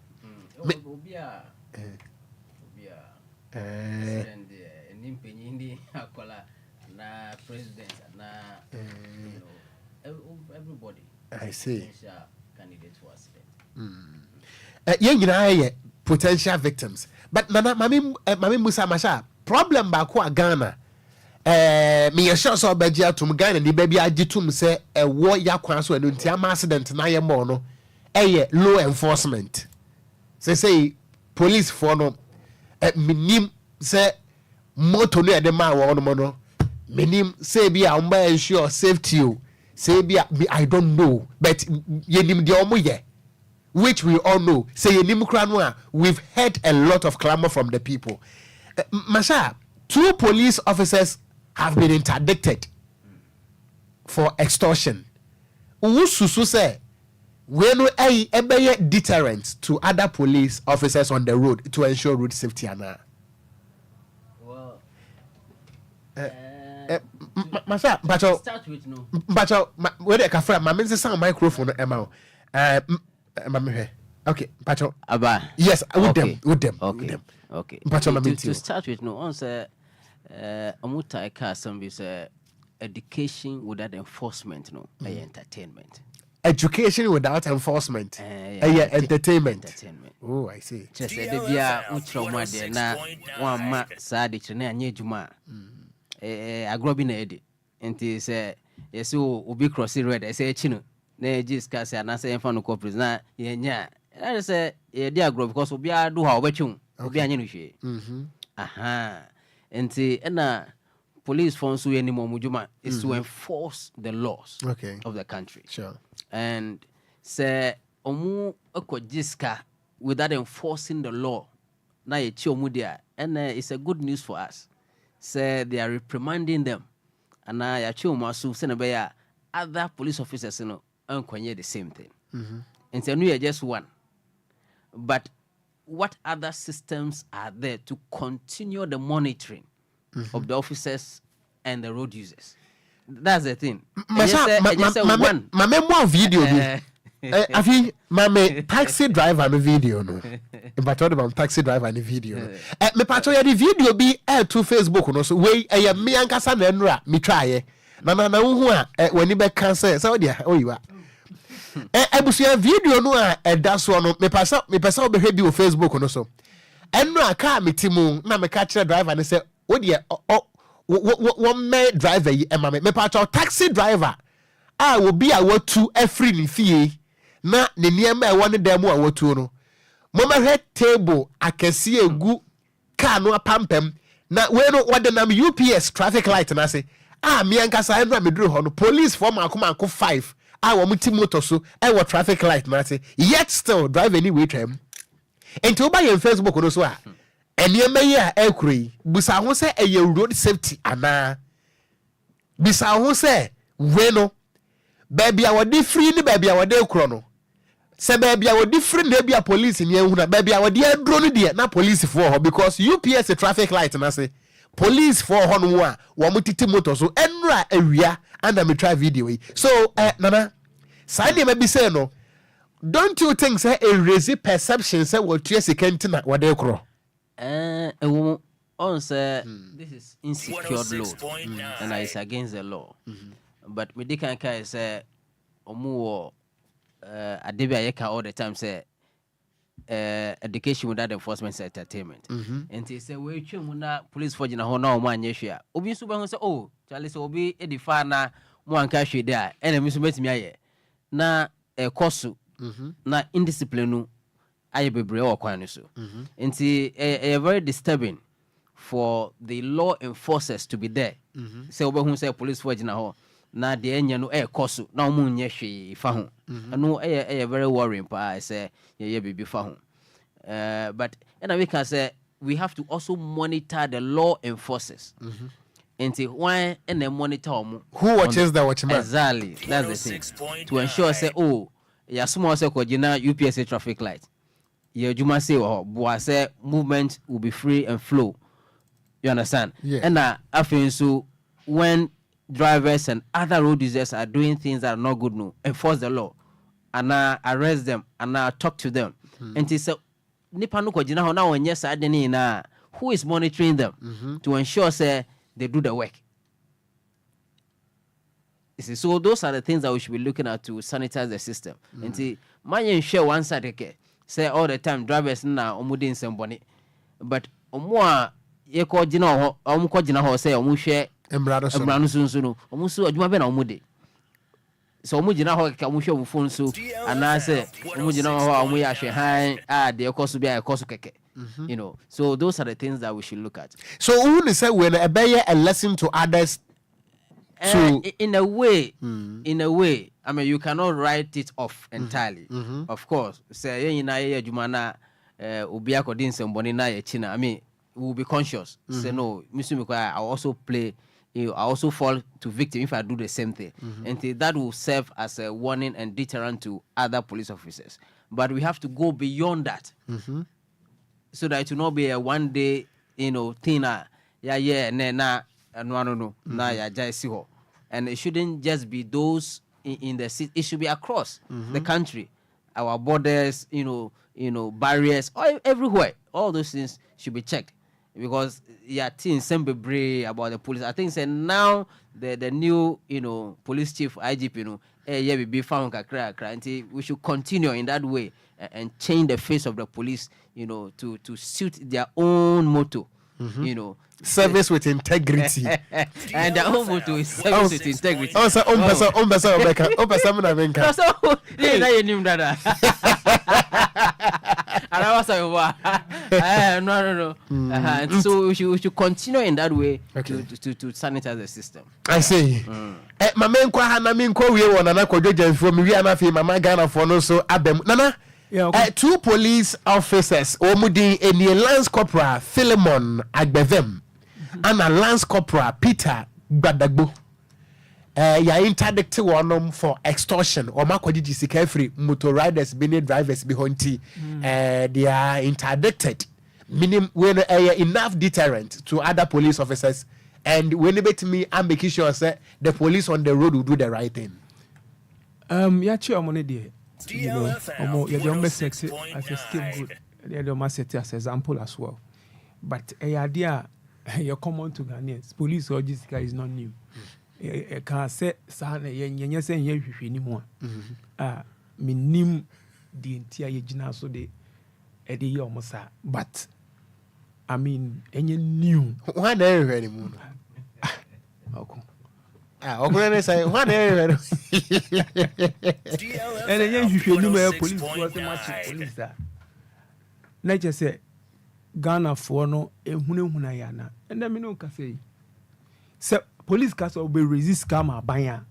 Everybody. I see. Candidate for accident. Yeah, potential victims. But Nana, Mami Musa Masha, problem ba kwa Ghana. Me sure so begia to Ghana ni baby agitum say a war ya Kwanso and untia accident na ye mo no law enforcement say police for no minim say moto no e de ma wo no no minim say bi a umba ensure safety o say bi I don't know but yenim de omo ye which we all know say yenim kra no a we've heard a lot of clamor from the people. Masha, 2 police officers have been interdicted for extortion. Ususu say we no a deterrent to other police officers on the road to ensure road safety ana. Well, Masha, bacho start with no. Bacho we dey ka fra ma me say microphone ema o. Ma me okay, bacho. Aba. Yes, with them. Okay. Bacho ma me To start with no, on say Omuta ka some be say education without enforcement no entertainment. Education without enforcement. Entertainment. Oh, I see. Just the bia utro mo de na wan ma sa de kire na anya adwuma. Agrobi na edi. Enti say yes obi cross road say echi no na jiska say na say enfa no corporate na ye nya. Na say ye di agro because obi adu ha obetwum. Obi anya no hwe. Aha. And police force is to enforce the laws of the country. Sure. And say omu Okogyeabour without enforcing the law. Na ye chi omu dia and it's a good news for us. Say they are reprimanding them. And na ya chi omu asu say na be ya other police officers no enkwanye the same thing. And say no you just one. But what other systems are there to continue the monitoring of the officers and the road users? That's the thing. My memoir video. I think my taxi driver and video no. If I told about taxi driver and video no. Me patro ya the video be to Facebook no so we me ankasa na enra me try na hu a when be cancel so dia you are. Ebusia video no a eda so no me pesa obehwe bi o Facebook no so enu aka metimu na me ka kire driver ne say wo de wo me driver yi ema me pa taxi driver wo bi a watu afri ni fie na ne niam e won dem a watu no mo ma hwe table akese egu car no apampam na we no wo de nam UPS traffic light na say me ankasa enu a me duru ho no police form akoma 5 our motor so our traffic light matter yet still drive anyway tram enti oba your Facebook no so a eniema yi a ekuri busa ho se road safety ana bisa ho se we no baby a wodi free ni baby a wodi ekuro no se baby a wodi free na bia police ni ehuna baby a wodi adro no de na police for ho because UPS traffic light na say police for ho no a wo mutiti motor so enra awia and me try video so nana side me be say no don't you think say a raise perception say what you second na what they cro on say this is insecure law and it's against the law but me can say omu adebia yeka all the time say education without enforcement is entertainment. And they say we na police for jina ho na o man yehwe obi so be ho say oh Charlie so obi edifa na mo anka hwe there enemy so betimi aye na kosu na indiscipline no aye bebre o kwan so. Nti very disturbing for the law enforcers to be there. Say obi hu say police for jina ho na de enya no kosu na o mu nye hwe fa ho. No very worrying pa I say ye bibi fa ho. But and we can say we have to also monitor the law enforcers. Until why and then monitor who watches the watchman. Exactly, that's the thing. To ensure say oh ya small say ko jina UPSA traffic light. Ye juma say boy say movement will be free and flow. You understand? Yeah. And after so when drivers and other road users are doing things that are not good, no enforce the law and arrest them and talk to them. And it's nipa no ko jina ho na wonye sa de ni na who is monitoring them to ensure say they do the work. You see, so those are the things that we should be looking at to sanitize the system. And see, man share one side okay. Say all the time drivers na omudin semboni. But omwa ye ko jina ho omko jina ho say omu hwe emrano sunsu no omu so adwuma be na omude. So omu jina ho ka omu hwe omu phone so ana say omu jina ho omu ya hwe han de ekoso bia ekoso keke. You know, so those are the things that we should look at. So who say when a lesson to others in a way, I mean, you cannot write it off entirely. Of course, say you na ye jumana obi akodin semboni na ye china. I mean, we will be conscious. Say no, I also play. I also fall to victim if I do the same thing, and that will serve as a warning and deterrent to other police officers. But we have to go beyond that, so that it will not be a one day, thing. No, and it shouldn't just be those in the city. It should be across the country, our borders, barriers, everywhere. All those things should be checked because things be about the police. I think now the new police chief IGP be found we should continue in that way and change the face of the police to suit their own motto. Service with integrity. And the own motto is service with integrity. No. So we should continue in that way to sanitize the system. I say, my main we Nana Mama Ghana for no so Abem Nana. Two police officers, Omudi and the Lance Corporal Philemon Agbevem and a Lance Corporal Peter Gbadagbo. Ya interdicted one for extortion or makwadiji sika free motor riders being drivers behind they are interdicted, meaning when enough deterrent to other police officers, and when they bet me I'm making sure say the police on the road will do the right thing. DLFM, you don't sex it as a scapegoat. You don't set it as example as well. But a idea you're common to Ghanaians. Police logistica is not new. I can't say Sana yen saying ye anymore. Minim the entire Yajina so de Eddie Yomosa. But I mean any new one area anymore. Okay, say one area. And then you should know police was a much police. Let just say Ghana for no a hunayana. And then no can say police castle will resist scam buying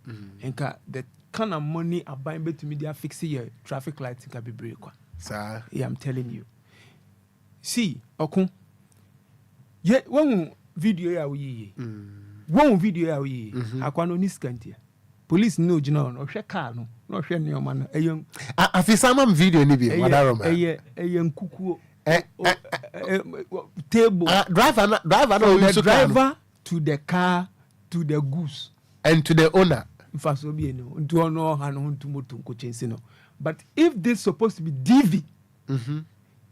and the kind of money are buying to media fixing your traffic lights can be break. Sir, yeah, I'm telling you. See, Okun. Yet one video one video akwano ni scantia. Police no jina no hwe car no hwe ne oma no eyem afisama video ni bi madaroma eyem kukuo table driver no the driver to the car to the goose and to the owner mfaso bi eno ntu ono ha no ntu moto nkochensi no. But if this supposed to be DV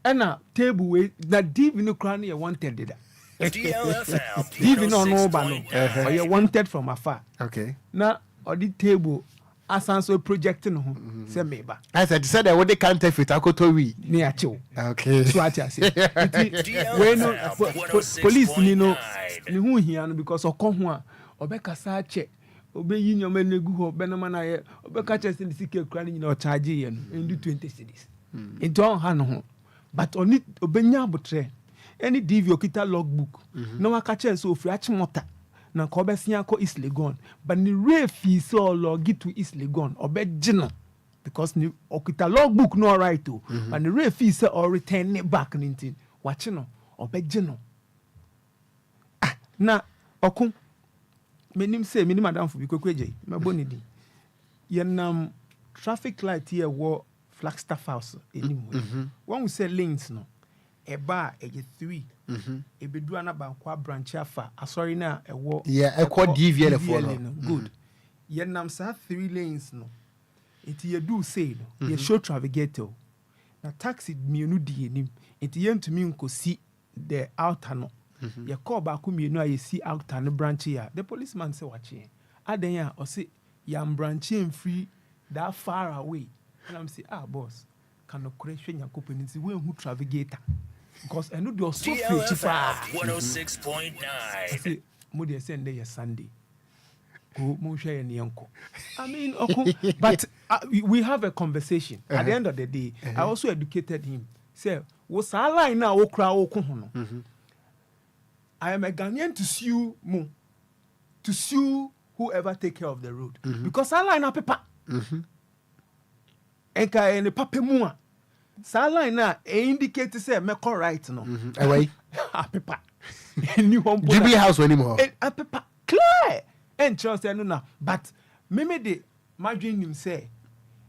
and a table way that DV no crown you wanted that DLFM, DV no bano or you wanted from afar. Okay, now or the table asanso project no ho se meba I said that what they can't take it akoto wi ne achew okay so ati ase we no police ni no ni hu hia no because okoho a obekasa ache obeyi nyoma negu ho benama na ye obeka che se sike kura ni nyina o charge ye no ndu 20 cedis into on ha no ho but oni obenya abotre any DV okita logbook no waka che so ofri ache mota na ko besia ko East Legon but ni refi so log to East Legon obegino because ni okita logbook no right to but ni refi so or return it back nintin wache no obegino na okun menim madam fu bikokweje maboni di yenam traffic light here wo Flagstaff House anymore when we say lanes no eba ege 3 ebedu ana bankwa branch afa asori na ewo ekwa DVL follow good yenam sa 3 lanes no enti yedu say no ye show navigator na taxi mienu di enim enti yentumi nkosi the outer no ye call back mienu a ye see outer no branch here the policeman say wache aden ya o say yam branch free that far away and I'm say boss can no creation yakopeni see we who navigator because I know they are so far 106.9 say mo dey say ndey Sunday go mo share ni yanko I mean but we have a conversation at the end of the day I also educated him say wo sa line na wo kra wo ko ho no I am a Ghanaian to sue whoever take care of the road because I line na paper enka ene papa mu a sa line na indicate say me correct no away paper any home GB house anymore paper clear and trust no na but me de madwin nim say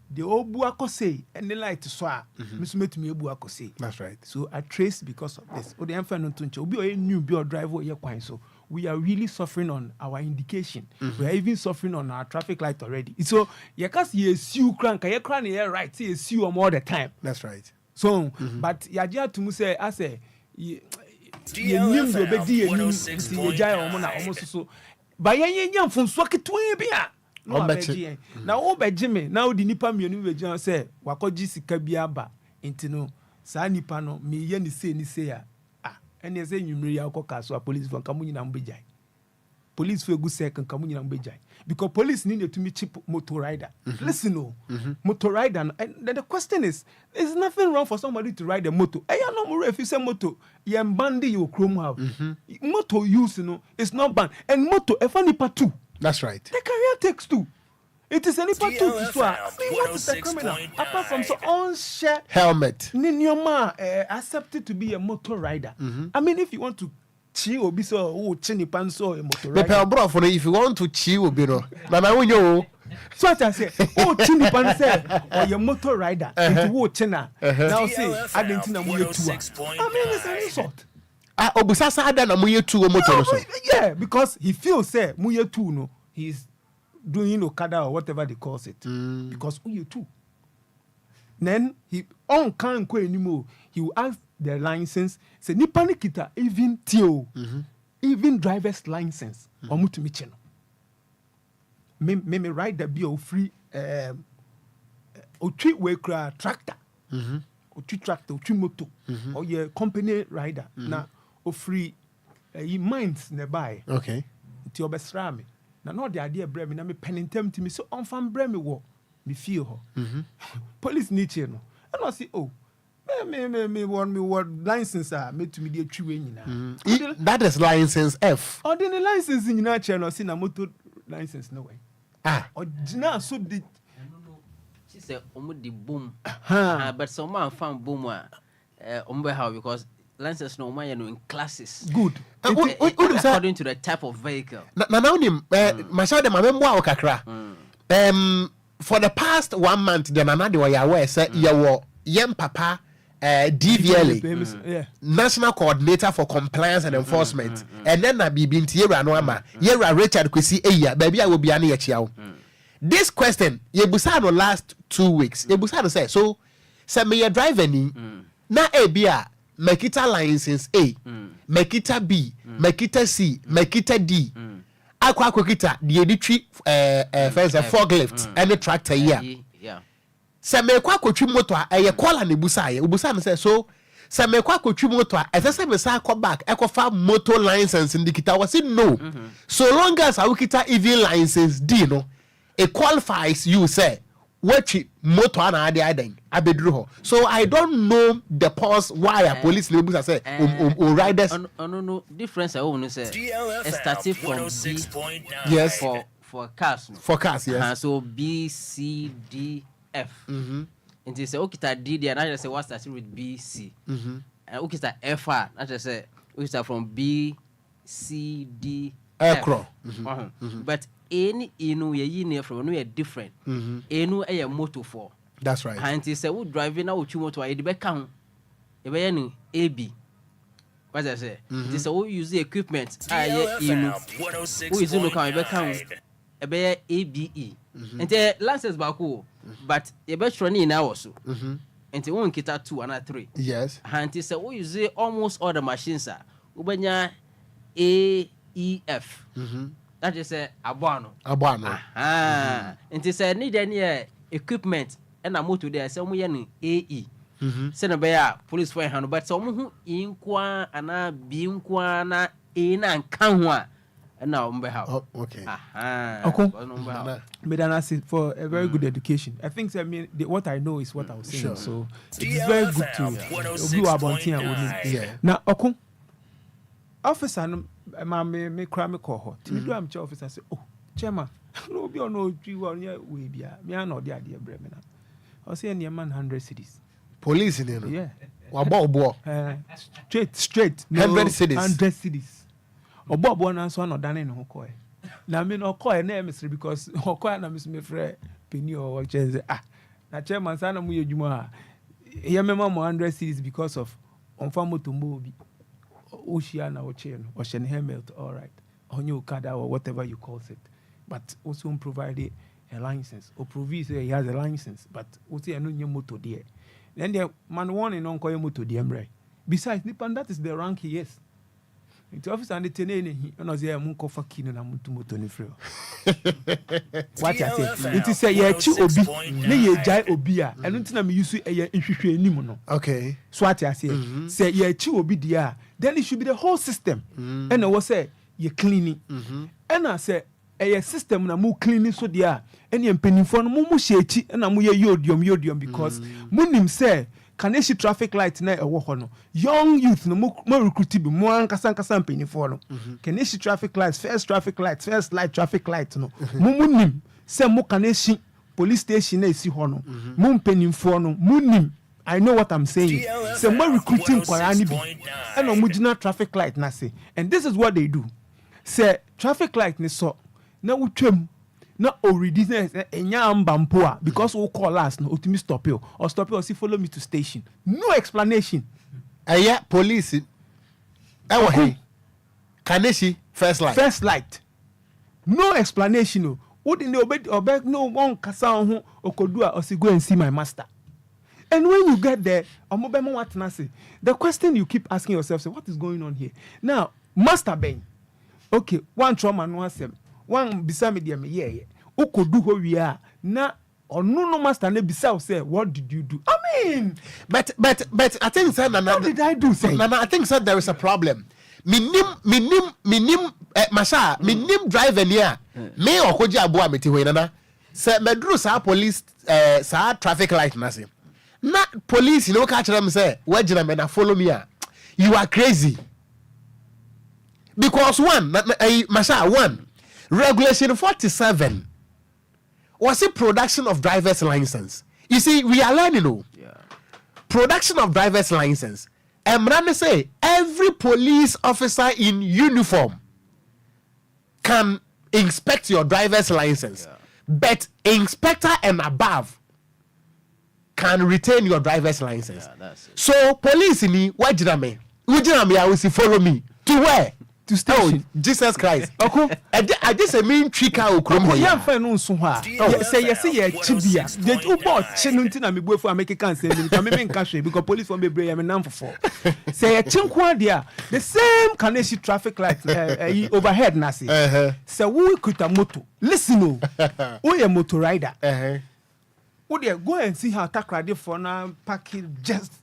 the obu akose and the light so a mesumetumi obu akose that's right so I trace because of this o de emfa no tonche obi o new bi o drive o ye Kwanso we are really suffering on our indication we are even suffering on our traffic light already so ye cause ye sue crank ye cran ye right say sue all the time that's right so but ya jia to mu say I say ye nim do be di ye nim si ye jai omo na omo so ba ye mfunso ketwe bi a na wo beji me na wo di nipa mienu beji on say wakoji sika bi aba intino sa nipa no me ye ni say a ene say nwumre ya akoka so police for kamu nyina mbejai police for egu say kamu nyina mbejai because police need to cheap motor rider listen motor rider and the question is there's nothing wrong for somebody to ride a motor eya no more if you say motor you bandi you chrome have motor use it's not banned and motor if any part 2 that's right the career takes 2 it is any part 2 to swear what is the criminal apart from so on share helmet ninyoma accepted to be a motor rider I mean if you want to chi obi so chini panso a motor rider the bro for if you want to chi obi no na na wonyo so I say chini panse or your motor rider into wo china now say adentina mo yetu I mean it's an insult obusasa ada na mo yetu o motor so yeah because he feels say mo yetu no he's doing Okada or whatever they calls it because who you too then he on can't go anymore he will ask the license say nipa nikita even tio even driver's license omutumi cheno me ride the bill free otwi we kra tractor otwi tractor otwi moto or your company rider na o free he minds nearby okay ti obesra me na no the idea bre me na me penintem to me so on fan bre me wo me feel ho police ni che no and I say me want me what license me to me dey twiwe nyina that is license F or the license nyina che no see na motor license no way original so the she say omo di boom but some man fan boom omo how because license no man in classes good according to the type of vehicle na unim masha de mamemwa okakra for the past 1 month the nana de were aware say yawo yem papa DVLA National Coordinator for Compliance and Enforcement and then na bibi ntiera no ama yera Richard Kwesi eya baby a wo bia na yechia this question yebusa no last 2 weeks yebusa no say so say me driver ni na ebia Makita license A, Makita B, Makita C, Makita D. akwa the editri first forklift and the tractor here. Yeah. Se me kwa kotwi moto a ye call na ebusa ye obusa me say so se me kwa kotwi moto a ese me say akọ back ekofa motor license ndikita was it no so long as awukita EV license D no it qualifies you say what motor na ade aden abedru ho so I don't know the pause why a police ebusa say riders no difference I won't say it started from 106.9 yes for cars yes so B C D F. And they say okay, D there. I just say what started with B C. And okay, F R. I just say okay, from B C D F. But any ye from no different. Any a motor for. That's right. And they say we driving out you motor. The back count. The back A B. What I say? They say we use the equipment. DLFM Who is in the car? The back count. A B E. And the license back but you bet running now also. And the one kita 2 and 3. Yes. And he said, we use almost all the machines are Ubanya A E F. That is a abano. And he said, need any equipment and a motor there. Some way in AE. Send a bear police for hand, but some who inquire and a being quana in and canwa. And now, okay. Medana for a very good education. I think what I know is what I was saying. Sure. So it's very good to do about here. Now, Okun, officer, me cry me call her. To do I'm officer say, oh, chairman, no be on no tree one year we be. Me I know the idea, Bremena. I say any man 100 cities. Police in there. Yeah. Wabo. Straight. 100 cities. 100 cities. Obo na so no dane no koe na me no koe na emesre because koe na me frɛ penny or chenze na chairman sana mu yedwuma ye mema mo 100 cities because of onfa motombo obi oshia na oche no ohye ne helmet all right onye okada or whatever you call it but also provide a license or prove say he has a license but also eno nye moto there then the man one no koe moto there mre besides that is the rank he is. It's office and the tenene, and as I am Munkofa Kino and Mutumoto Freo. What I say, it is a year 2 obi, nay jai obia, and until I'm used to a year in Nimono. Okay. So what I say year 2 obi dia, then it should be the whole system. And I was say, ye cleaning. And I say, a system na mu cleaning so dia, and ye penny for no mumu shechi, and I'm yodium because Munim say. Can you see traffic light na young youth no more recruited more kasa penny for no can you see traffic lights first light traffic light no munim say mo can you see police station na isi ho no mum penny for no munim I know what I'm saying say more recruiting kwara ni bi and omugina traffic light na say and this is what they do say traffic light ni so na wutwam na already enya mbampoa because we call last no ultimate stop you or see follow me to station no explanation police Kaneshi first light no explanation no what in the obey no one kasa ho okodua or go and see my master and when you get there the question you keep asking yourself say what is going on here now master ben okay one trauma no asem one bisa me dia me ye ukodu ho wi a na onu no master na bisa say what did you do I mean but I think said what did I do say I think said there is a problem minim masha minim driver near me Okogyeabour ameti ho nana say medru sa police sa traffic light na say na police no catch them say wajina me na follow me you are crazy because one regulation 47 was it production of driver's license. You see, we are learning production of driver's license. And say every police officer in uniform can inspect your driver's license, but inspector and above can retain your driver's license. So police ni wajirame I will see follow me to where to station. Oh, Jesus Christ. Okay. I just a mean trick out Okrom. Yeah, fan on so ha. Say yes, yeah, Chibia. The Uber Chenuntina me boy for make a cancel. I mean cash because police won't be brave. I'm a number 4. Say a chinkwa dia. The same Kanesi traffic light overhead nasi. So we could a moto. Listen, we a motor rider. Would you go and see how attack ready for now parking just.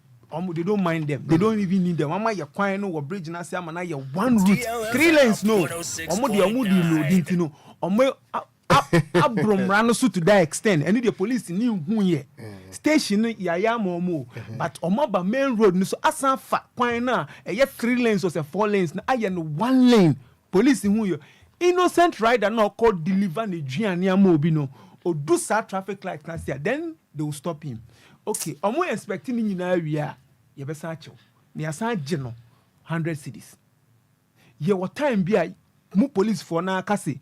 They don't mind them. They don't even need them. Mama, you're quiet no bridge na say amana you one route. 3 lanes no. Omodi no. Abrom rano so to that extent. And the police knew who ye. Station ya momo. But omaba main road no so asan fa quiet na. E 3 lanes or 4 lanes na aye no 1 lane. Police who you. Innocent rider no called deliver ne duane amobi no. Or do sa traffic light na say then they will stop him. Okay, omo expecting ni na area. Ye be sacho ni asan gye no 100 cedis ye what time bia mu police for na kase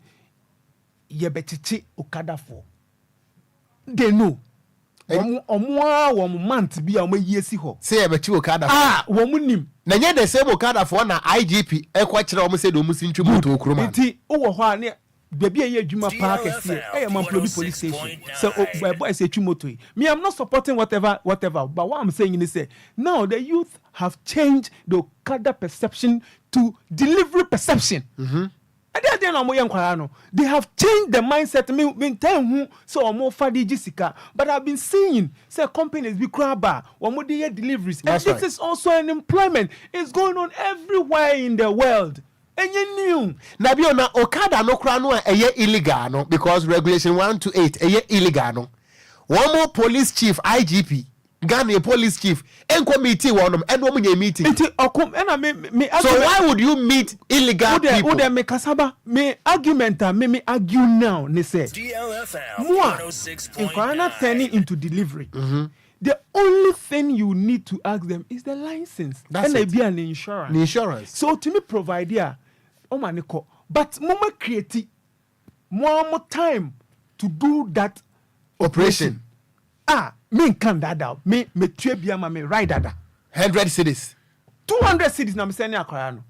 ye bechichi okada for they know omo month bia omo yesi ho say ye bechi okada wo mu nim na nye the same okada for na IGP e kwa kire omo say do mu sintwi moto okroma nti wo ho a ne baby eye adwuma park ese Mamplobi police station so boy say moto me I'm not supporting whatever but what I'm saying is say now the youth have changed the Okada perception to delivery perception. They have changed the mindset. Me tell who so more fadi jessica, but I've been seeing say companies be crabba or more deliveries. And this is also an employment. It's going on everywhere in the world. And you knew Nabiona Okada no krano illegal no because regulation 128 illegal no. One more police chief IGP Ghana police chief committee one and one meeting. So why would you meet illegal people? Would me kasaba me argument me argue now ne say DLFM Enquires turning into delivery. The only thing you need to ask them is the license. That's and be an insurance. The insurance. So to me provide here, but mama create more time to do that operation. Me can that out. Me trebia me ride that. 100 cedis. 200 cedis na me send akwara no.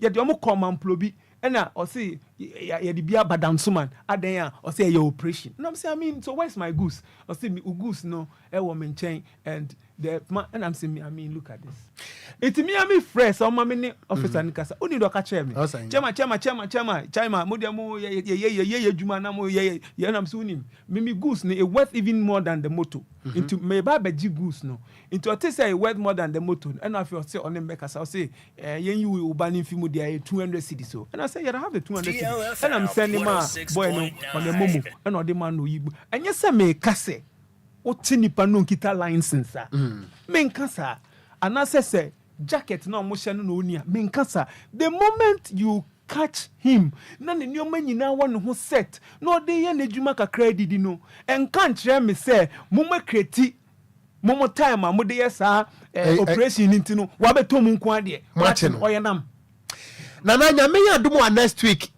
Ye de omo come Mamplobi and or say ye de bia badam suman aden or say your operation. No I'm saying I mean so where's my goose? Or say me goose no e wo me chain and the man and I'm saying I mean look at this. It me fresh or me officer nkasa. Oni do ka che me. Chama mo dem ye juma na mo ye na am so nim. Me goose no e worth even more than the motor. Into me ba beji goose no. Into I say worth more than the motor. And I feel say on them make us say yen you will ban if you there 200 cedis so. And I say you have the 200 cedis. And I'm sending my boy no on the momo and on the man no yibu. And yes me kase otini panu kita license me nkasa and I say jacket no mo hye no onia me nkasa the moment you catch him na ne nyoma nyina won ho set no de ye na dwuma kakra didi no enka nkyere me say moma kreti momo time a mo de ye sa operation nti no wa beto mu nko ade oyenam na nyame ya domo next week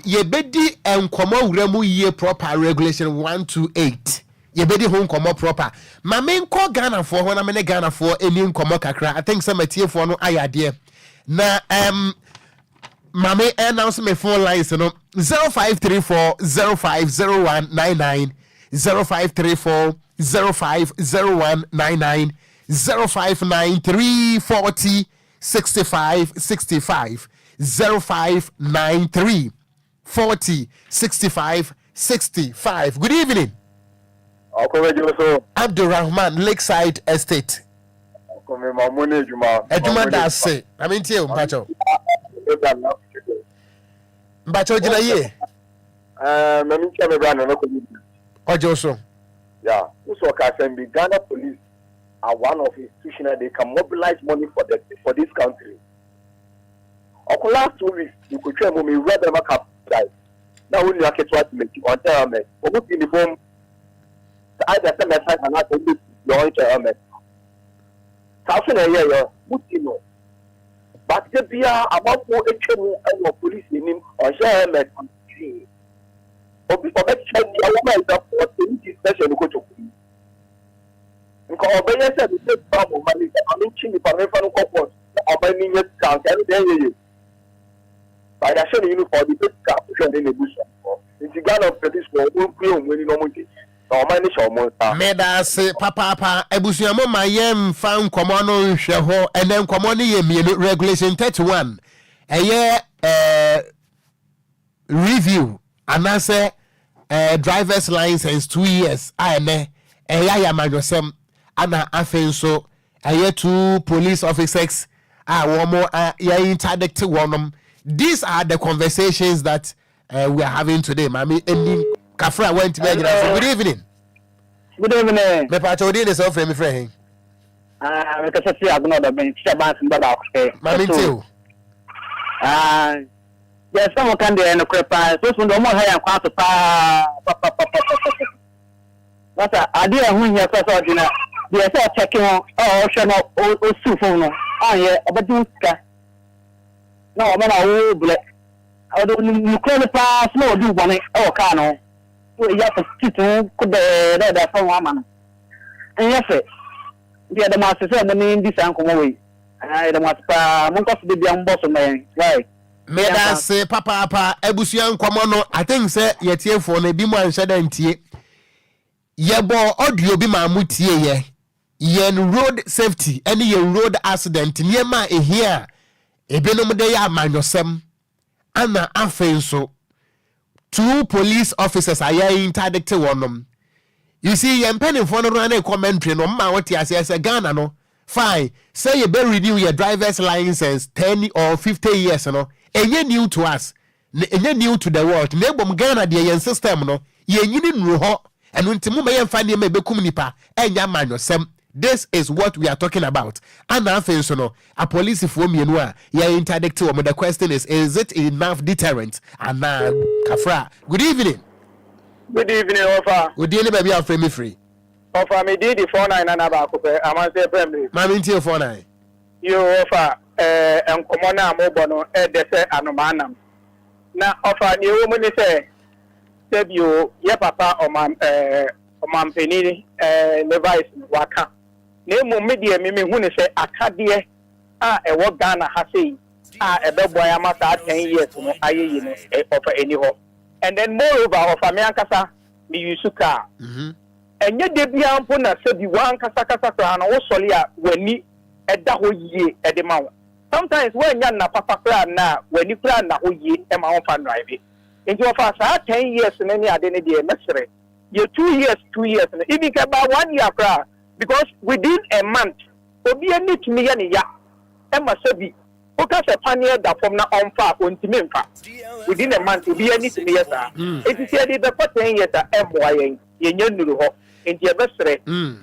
ye bedi enkomo wuramu ye proper regulation 128 ye bedi ho nkomo proper ma me nko Ghana for ho na me ne Ghana for eni nkomo kakra I think some tie for no ayade na ma me announce me phone lines no 0534050199 0534050199 059340 6565 0593 40 65 65. Good evening. Okogyeabour Abdurrahman, Lakeside Estate. Eduma Dase. I mean, Tio Mpacho. Mpacho Jina ye. Ojoso. Yeah. Also, the Ghana police are one of institutions they can mobilize money for this country. Over last 2 weeks, you could tell me where the mark up right. Now only I can try to make you on term. But uniform, either send a sign and not only your term. Thousand a year, what you know. But the beer about more HM and police in him or share helmet on the but before that, the woman is up for the special go to. Because obey said the same money, I mean, Chini, Parmesan, Copos, or by me, yes, can't tell you. me you for the best car pushing in the bush. In the Ghana police will when you know no money show monster. Meda say papa ebusuamo mayem fan komono hwe ho enen komono ye mienu regulation 31 review anase driver's license 2 years ane ya majosem ana afenso 2 police officers womo ya interdict wonom. These are the conversations that we are having today. Mami eni Kafra went to bed. Good evening. Good evening. Me pacho di this offer me friend. Me ka sisi agno da ben chaba mbada akse. Mami too. Yes, some can dey no krepa. So so do mo ha yan Kwanso pa. Wata ade ehun here so di na. Dey say checking on hwe no o su phone no. Aye, obadun ska. Na o me na wo ble. O do nu krepa small do bone o ka no. Ya for titu could the phone woman. And yes, the other master said the name this uncle away. I don't want to be young boss of man. Right. May I say, Papa, Ebusian Kwamono, I think, sir, yet here for a bimo and shadantie. Ye bo audio be my mutie yen road safety, any road accident, near my here. A benomodea man yourself. Anna Afenso. 2 police officers are interdicted one. You see, you're penny for no run a commentary no ma what you say Ghana no. Fine. Say you better renew your driver's license 10 or 50 years no. And you're new to us. And you're new to the world. Nebom Ghana the system no. You're new ho. And when Timu may find you may be kumnipa and yaman yourself. This is what we are talking about. And now, a police for me, you interdict to the question is it enough deterrent? And now, Kafra, good evening. Good evening, Offa. Good evening, baby. I'm free. Free. Offa, me did the 49 and about I must say, family. Mammy, till 49. You offer and Commona Mobono, Edese and Omanam. Now, Offa, you woman say, save you, your papa or my penny, Levi's Waka. Name media me who say akadie e wo Ghana ha sei e be boy amata 10 years no aye you know offer any ho. And then moreover offer me ankasa me use car enye de bia mpo na se bi wan kasa kra na wo soli a wani eda ho yie e de ma wo. Sometimes when nya na papa kra na wani kra na ho yie e ma wo fa drive nti offer sa 10 years na ni ade ne de mesere ye 2 years na even ka ba 1 year kra. Because within a month, obi any to me ya Emma Sebi, because a pioneer that from now on far on to me. Within a month, obi any to me, yes, sir. It is said the 10 years at MYA, you ho, in the best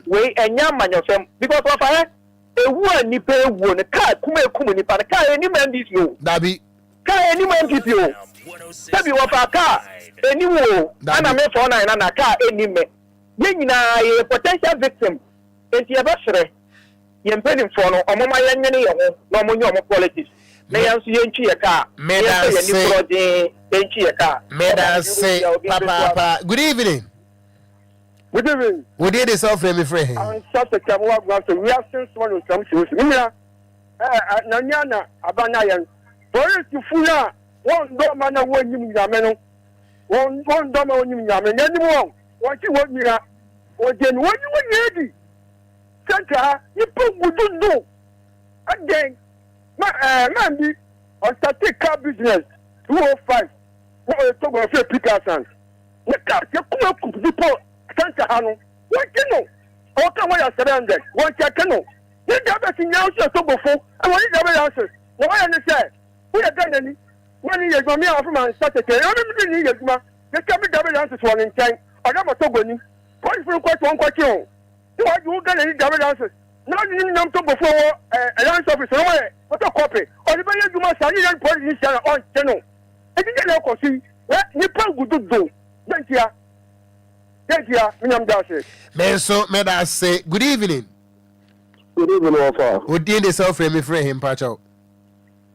way and young man yourself. Because of I, a one ni pay one, a car, come in, car, any man this you. Dabi. Car, any man give you. Sebi of a car, any wo, and I may for 9 and a car, any man. Yen a potential victim. Enti abasere yempeni for no omoma yanyane ye ho na omonyo omo politics na yanso yenchi ye ka meda say papa good evening. Good evening. We did this off me friend. I'm such a camera so we have since one of some shoes nimra na nyana abana yan police funa won do ma na wonyim nyame no won do ma wonyim nyame nyanim won ti wonyira ojen wonyedi Santa, you put good do again. Man, be on static car business 205. What talk about Peterson? What car? You come people Santa Hano. What you know? How come we are surrounded? What you know? You never seen now so before. I want you never answer. No, I understand. We are done any. 1 year from me from my Saturday. I don't need you, man. You can't be double answers one in time. I never told you. Point for one question. You get any double answers. Now you know to before a land officer. What a copy. Or the way you must say you politician on channel. I didn't know see. You put good do. Thank you. Thank you. I'm Darcy. Menso, may I say good evening. Good evening, Offa. Who did this off me friend him Pacho?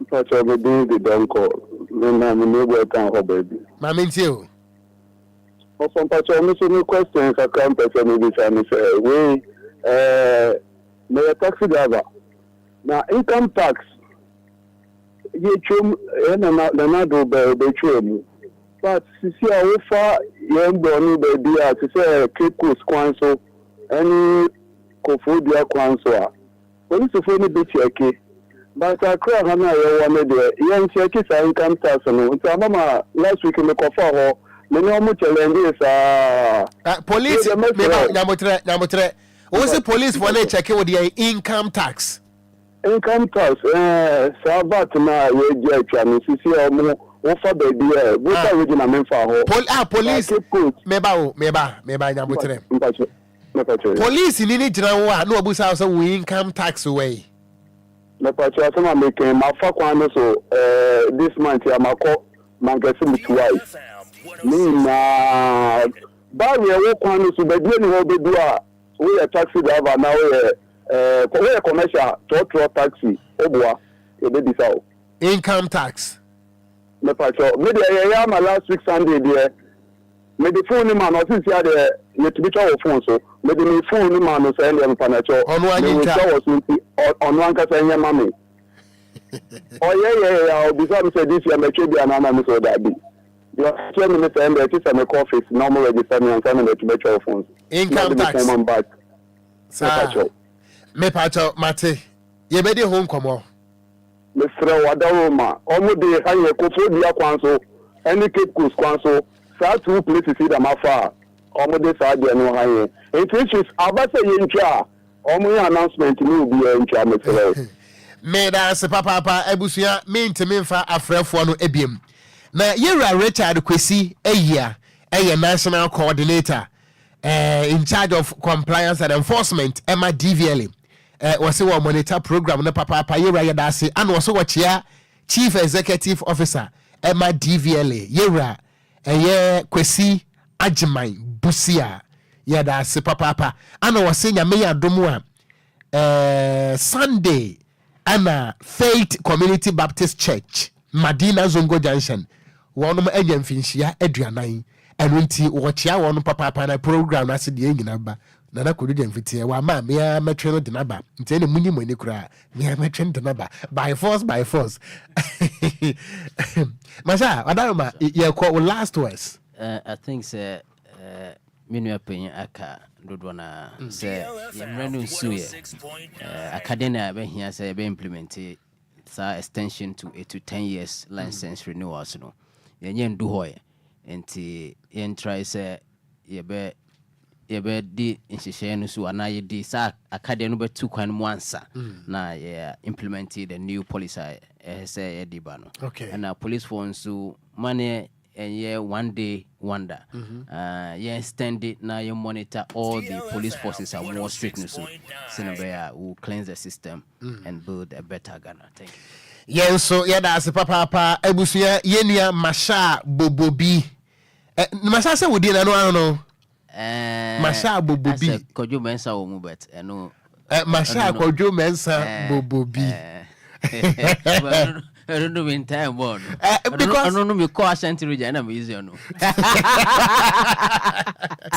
Pacho, we do the don't call. Then I'm in the town, baby. Mammy too. Also, Pacho, missing questions. I can't person this and say, we, may a taxi driver. Now, income tax, yechum na do be chum but sisi a wo fa yembo no be bia se Cape Coast Kwanso any Okogyeabour Kwanso a police fo ni be cheke but akra ha na ye wo me de yen cheke sa income tax no nti mama last week me ko fa ho me no mo challenge police nyamotre what's the police for they check with the income tax sabat na ye je twa me sisi o mo wo fa ba bi e wo ta we na me fa ho police meba nyamotre police ni jira wo a na obusa so we income tax way me pa cho sama me ken ma fa kwan so this month ya mako mangasi mutwai ni na ba we wo kwan so ba bi ni ho bedu a we a taxi driver now we commercial to taxi obua e be bisa o income tax me pa cho me de ya ma last week Sunday there me the phone man o since ya de you to be cho phone so me the phone man no say me pa na cho onu anyinka onu anka say nya mama oh yeah bisa me say this year me chebi anana me so that be you tell me me say me say me office normal register me and say me to be cho phone income tax me pacho mate ye be de home komo me frɛ wadaroma omo de hanye Okogyeabour Kwanso any Cape Coast Kwanso sa two places ida mafa omo de sa de no hanye it is abase ye ntwa omo ye announcement ni obi ye ntwa me frɛ me da se papa ebusua me ntimi mfa afrɛfo no ebiem na yewura Richard Kwesi eyia national coordinator in charge of compliance and enforcement Emma DVLA was a monitor program na papa yewura yadase and was a chief executive officer Emma DVLA yewura Kwesi Ajimai Busia yadase papa and was a nyame adomu Sunday Anna Faith Community Baptist Church Madina Zongo Junction one enye mfinhia aduanan eno nti wochia won papa na program na se de nyina ba na kodu de mfitie wa ma me ya metwe no de na ba nti ene munyi mani kura me ya metwe de na ba by force masha adama ye ko last words I think say menu opinion aka dodo na say ye mrenu suye academia be hia say be implement sa extension to 8 to 10 years license renewals no yenye ndu hoye enti yen try say ye be di nhihye no so ana ye di sa academy no be two kwan mu ansa na ye implement the new policy say ye di ba no okay and police phone so money and yeah one day wonder yeah extend it now you monitor all the police forces are more strict so Sinabea will cleanse the system and build a better Ghana. Thank you. Yeah, so yeah, that's papa ebusuya yenia masha bobobi masha say we dey na no I don't know masha bobobi kojo mensa o mu bet no masha kojo mensa bobobi I don't know in time one because I don't know me call Ashanti region na me easy no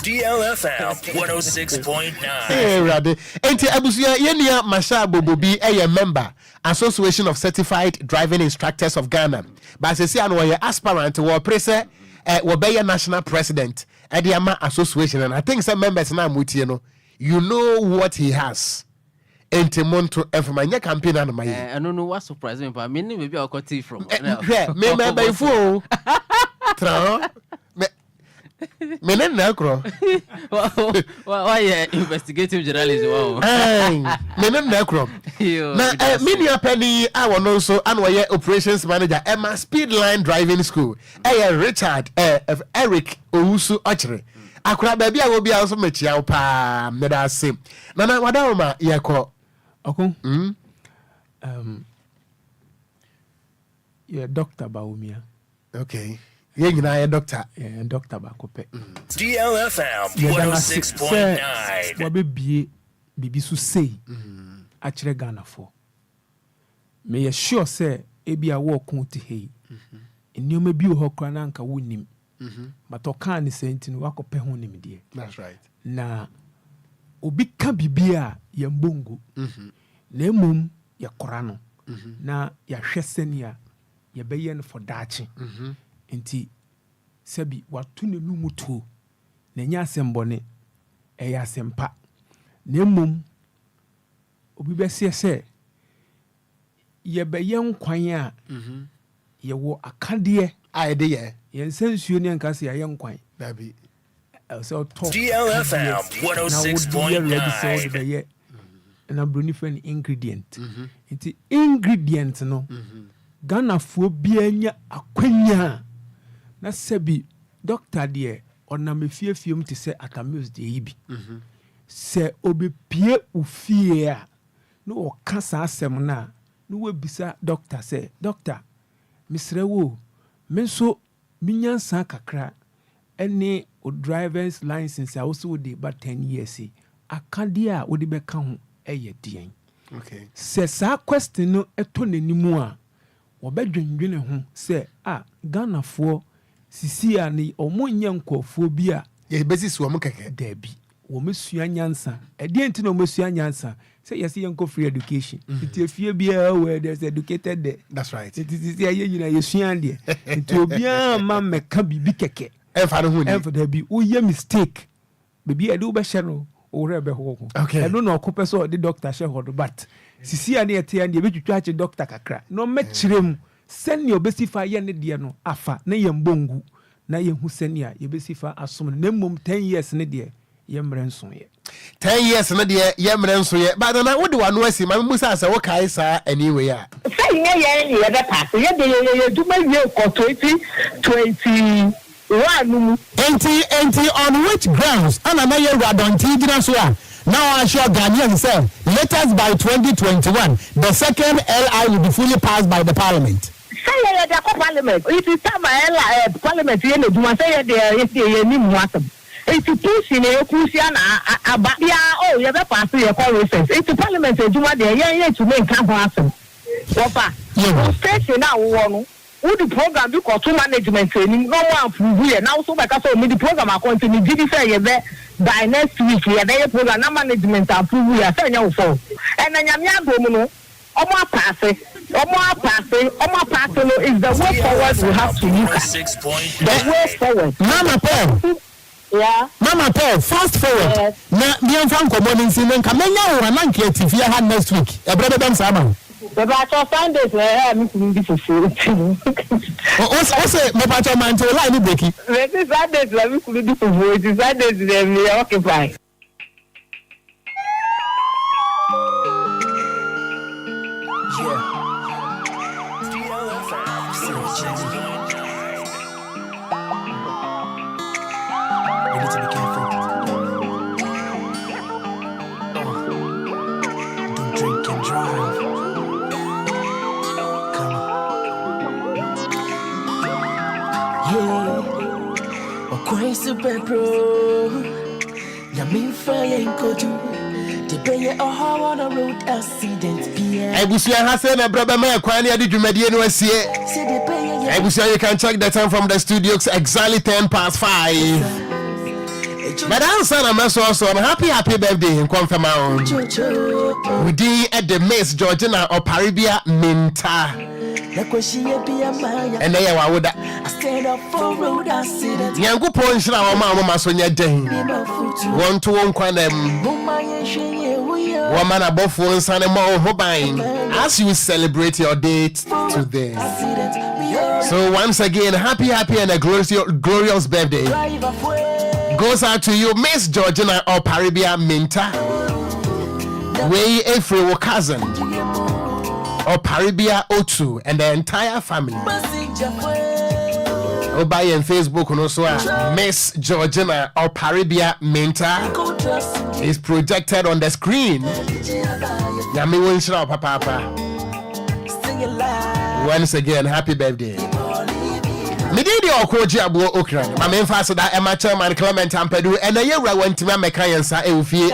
DLFM 106.9 hey rade enti abusuya yenia masha bobobi member Association of Certified Driving Instructors of Ghana. But I say an aspirant or prese will be a national president at the AMA Association. And I think some members now you know what he has. Entimonto for my campaign and my I don't know what surprised me, but I mean maybe I'll cut it from me by fool. Menen nakro. Why investigative journalism? Menen nakro. Na media penny I want also and operations manager Emma Speed Line Driving School. Richard Eric Owusu Ochre. Akura baby I will be also mechia pa me da same. Nana wadawoma yeko. Okay. Yeah, Dr. Baumia. Okay. Yeah, doctor. Yeah, Dr. Bakope. DLFM 106.9. Wabe bibi su say. Achire Ghana for. Me sure say ebi a walk on to hey. And you may be Okran anka wunim. But Okan is saying to Wakope honim dear. That's right. Na obi ka bibia ya mbongo. Na emum ya korano. na yɛahwɛ sɛnea yɛbɛyɛ no for daakye nti sɛbi watu ne no mutuo na ɛnyɛ asɛmbɔne ɛyɛ asɛmpa na mmom obi bɛseɛ sɛ yɛbɛyɛ nkwan a yɛwɔ akadeɛ a yɛde yɛ yɛnsa nsuo ne anka sɛ yɛayɛ nkwan dabi sɛ ɔtɔ DLFM 106.9 na broni friend ingredient nti ingredient no Ghanafoɔ biara nya akwanya na sɛbi doctor deɛ ɔnam efiefiem te sɛ atamus deɛ yi bi sɛ obepie ufie a no ɔka saa asɛm na no wabisa doctor sɛ doctor misrɛ wo me nso minyansa kakra ɛne o driver's license a wo de ba 10 years akadeɛ a wo de bɛka ho ɛyɛ deɛn okay sɛ saa question no ɛtɔ n'anim a wɔbɛdwendwene ho sɛ Ghanafoɔ sisi a ne ɔmo nyɛ nkɔfoɔ bi a yɛbɛsi so ɔmo kɛkɛ dabi wɔmɛsua nyansa ɛdeɛ nti na wɔmɛsua nyansa sɛ yɛsɛ yɛnkɔ free education nti efie biara where there's educated there. That's right. Nti ayɛ nyina yɛsua deɛ nti obiara ma mɛka bibi kɛkɛ ɛmfa no ho ni ɛmfa dabi woyɛ mistake baby ɛde wobɛhyɛ no owurɛ bɛhɔ ho ɛno na ɔkɔpɛ sɛ ɔde doctor hyɛ hɔ do but sisi a ne yɛte deɛ bɛtwitwa akye doctor kakra na ɔmɛkyerɛ mu sɛnea ɔbɛsi fa yɛ ne deɛ no afa na yɛmbɔngu na yɛhu sɛnea yɛbɛsi fa asom no na mmom 10 years ne deɛ yɛmmerɛ nsoyɛ 10 years no deɛ yɛmmerɛ nsoyɛ but na wode wano asi ma mu sɛ wo kae saa anyway a sɛ nyɛ yɛn yɛbɛ pass yɛde yɛ dwuma wie kɔ 2021 mu enti on which grounds ana na yɛ radonti gyina so a now I assure Ghanaians say latest by 2021 the second LI will be fully passed by the parliament. Say yɛ de parliament it is time parliament yɛ na dwuma say yɛ de yɛ ni mu asɛm institution yɛ kusia na aba bia yɛ bɛ pass yɛ call recess it parliament dwuma de yɛ to make ho asɛm wofa station na wo no wo the program bi ko to management training no one approve here now so beka so me the program continue gidi say ye be by next week ye be program na management approve here say nya wo for and nyame adom no omo pass no is the way forward we have to look at the way forward Mama Paul yeah Mama Paul fast forward na me amfa nkomo nsi nka menya wo na creative here next week e brother dem sama the batch Sundays me could be for free. Say me batch man to line breaki. Maybe Sundays me could be for free. Sundays them me occupy. We need to be careful. Don't drink and drive. Kwanso Pedro, Yamin Fire Kodu, the Bay on a road accident. I wish you had said a brother, my Kwani, I did you media no see. I wish you can check the time from the studios exactly 5:10. Madam Son, I'm also happy birthday in confirm we did at the Miss Georgina or Paribia Minta. And they are with that. Yango point now, Mamma Sonia Dane. 1 to 1 quantum. Woman above 1 son and more hobine as you celebrate your date today. So, once again, happy and a glorious birthday goes out to you, Miss Georgina or Paribia Minta. Way April cousin. Or Paribia Otu and the entire family. Oba on Facebook and also Miss Georgina or Paribia Minta is projected on the screen. Yami Winshaw Papa. Once again, happy birthday. Mididi Okogyeabour Ocran. My main fast that Emma Chairman Clement Ampedu and a year I went to my Mekansa Eufie.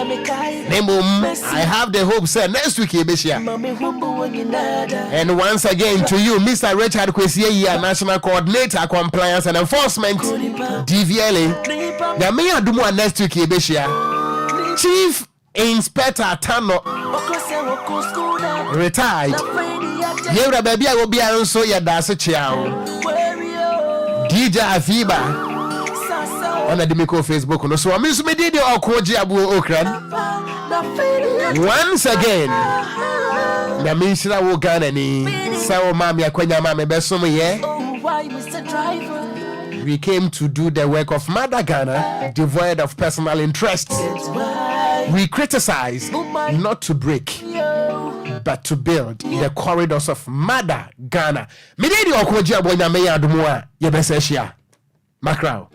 I have the hope say next week Ebeshia. And once again to you, Mr. Richard Kwesiye, National Coordinator Compliance and Enforcement DVLA. The mayor do more next week Ebeshia. Chief Inspector Tano. retired. Yewra baby I will be also ya dance chiao. DJ Afiba on the Dimiko Facebook no so Miss Media Okogyeabour Ocran once again na Misra wo Ghana ni sawo mami akwanya mami besom ye. We came to do the work of Mother Ghana, devoid of personal interest. We criticize not to break, but to build the corridors of Mother Ghana. Media Okogyeabour Ocran yebeseshia. Macro.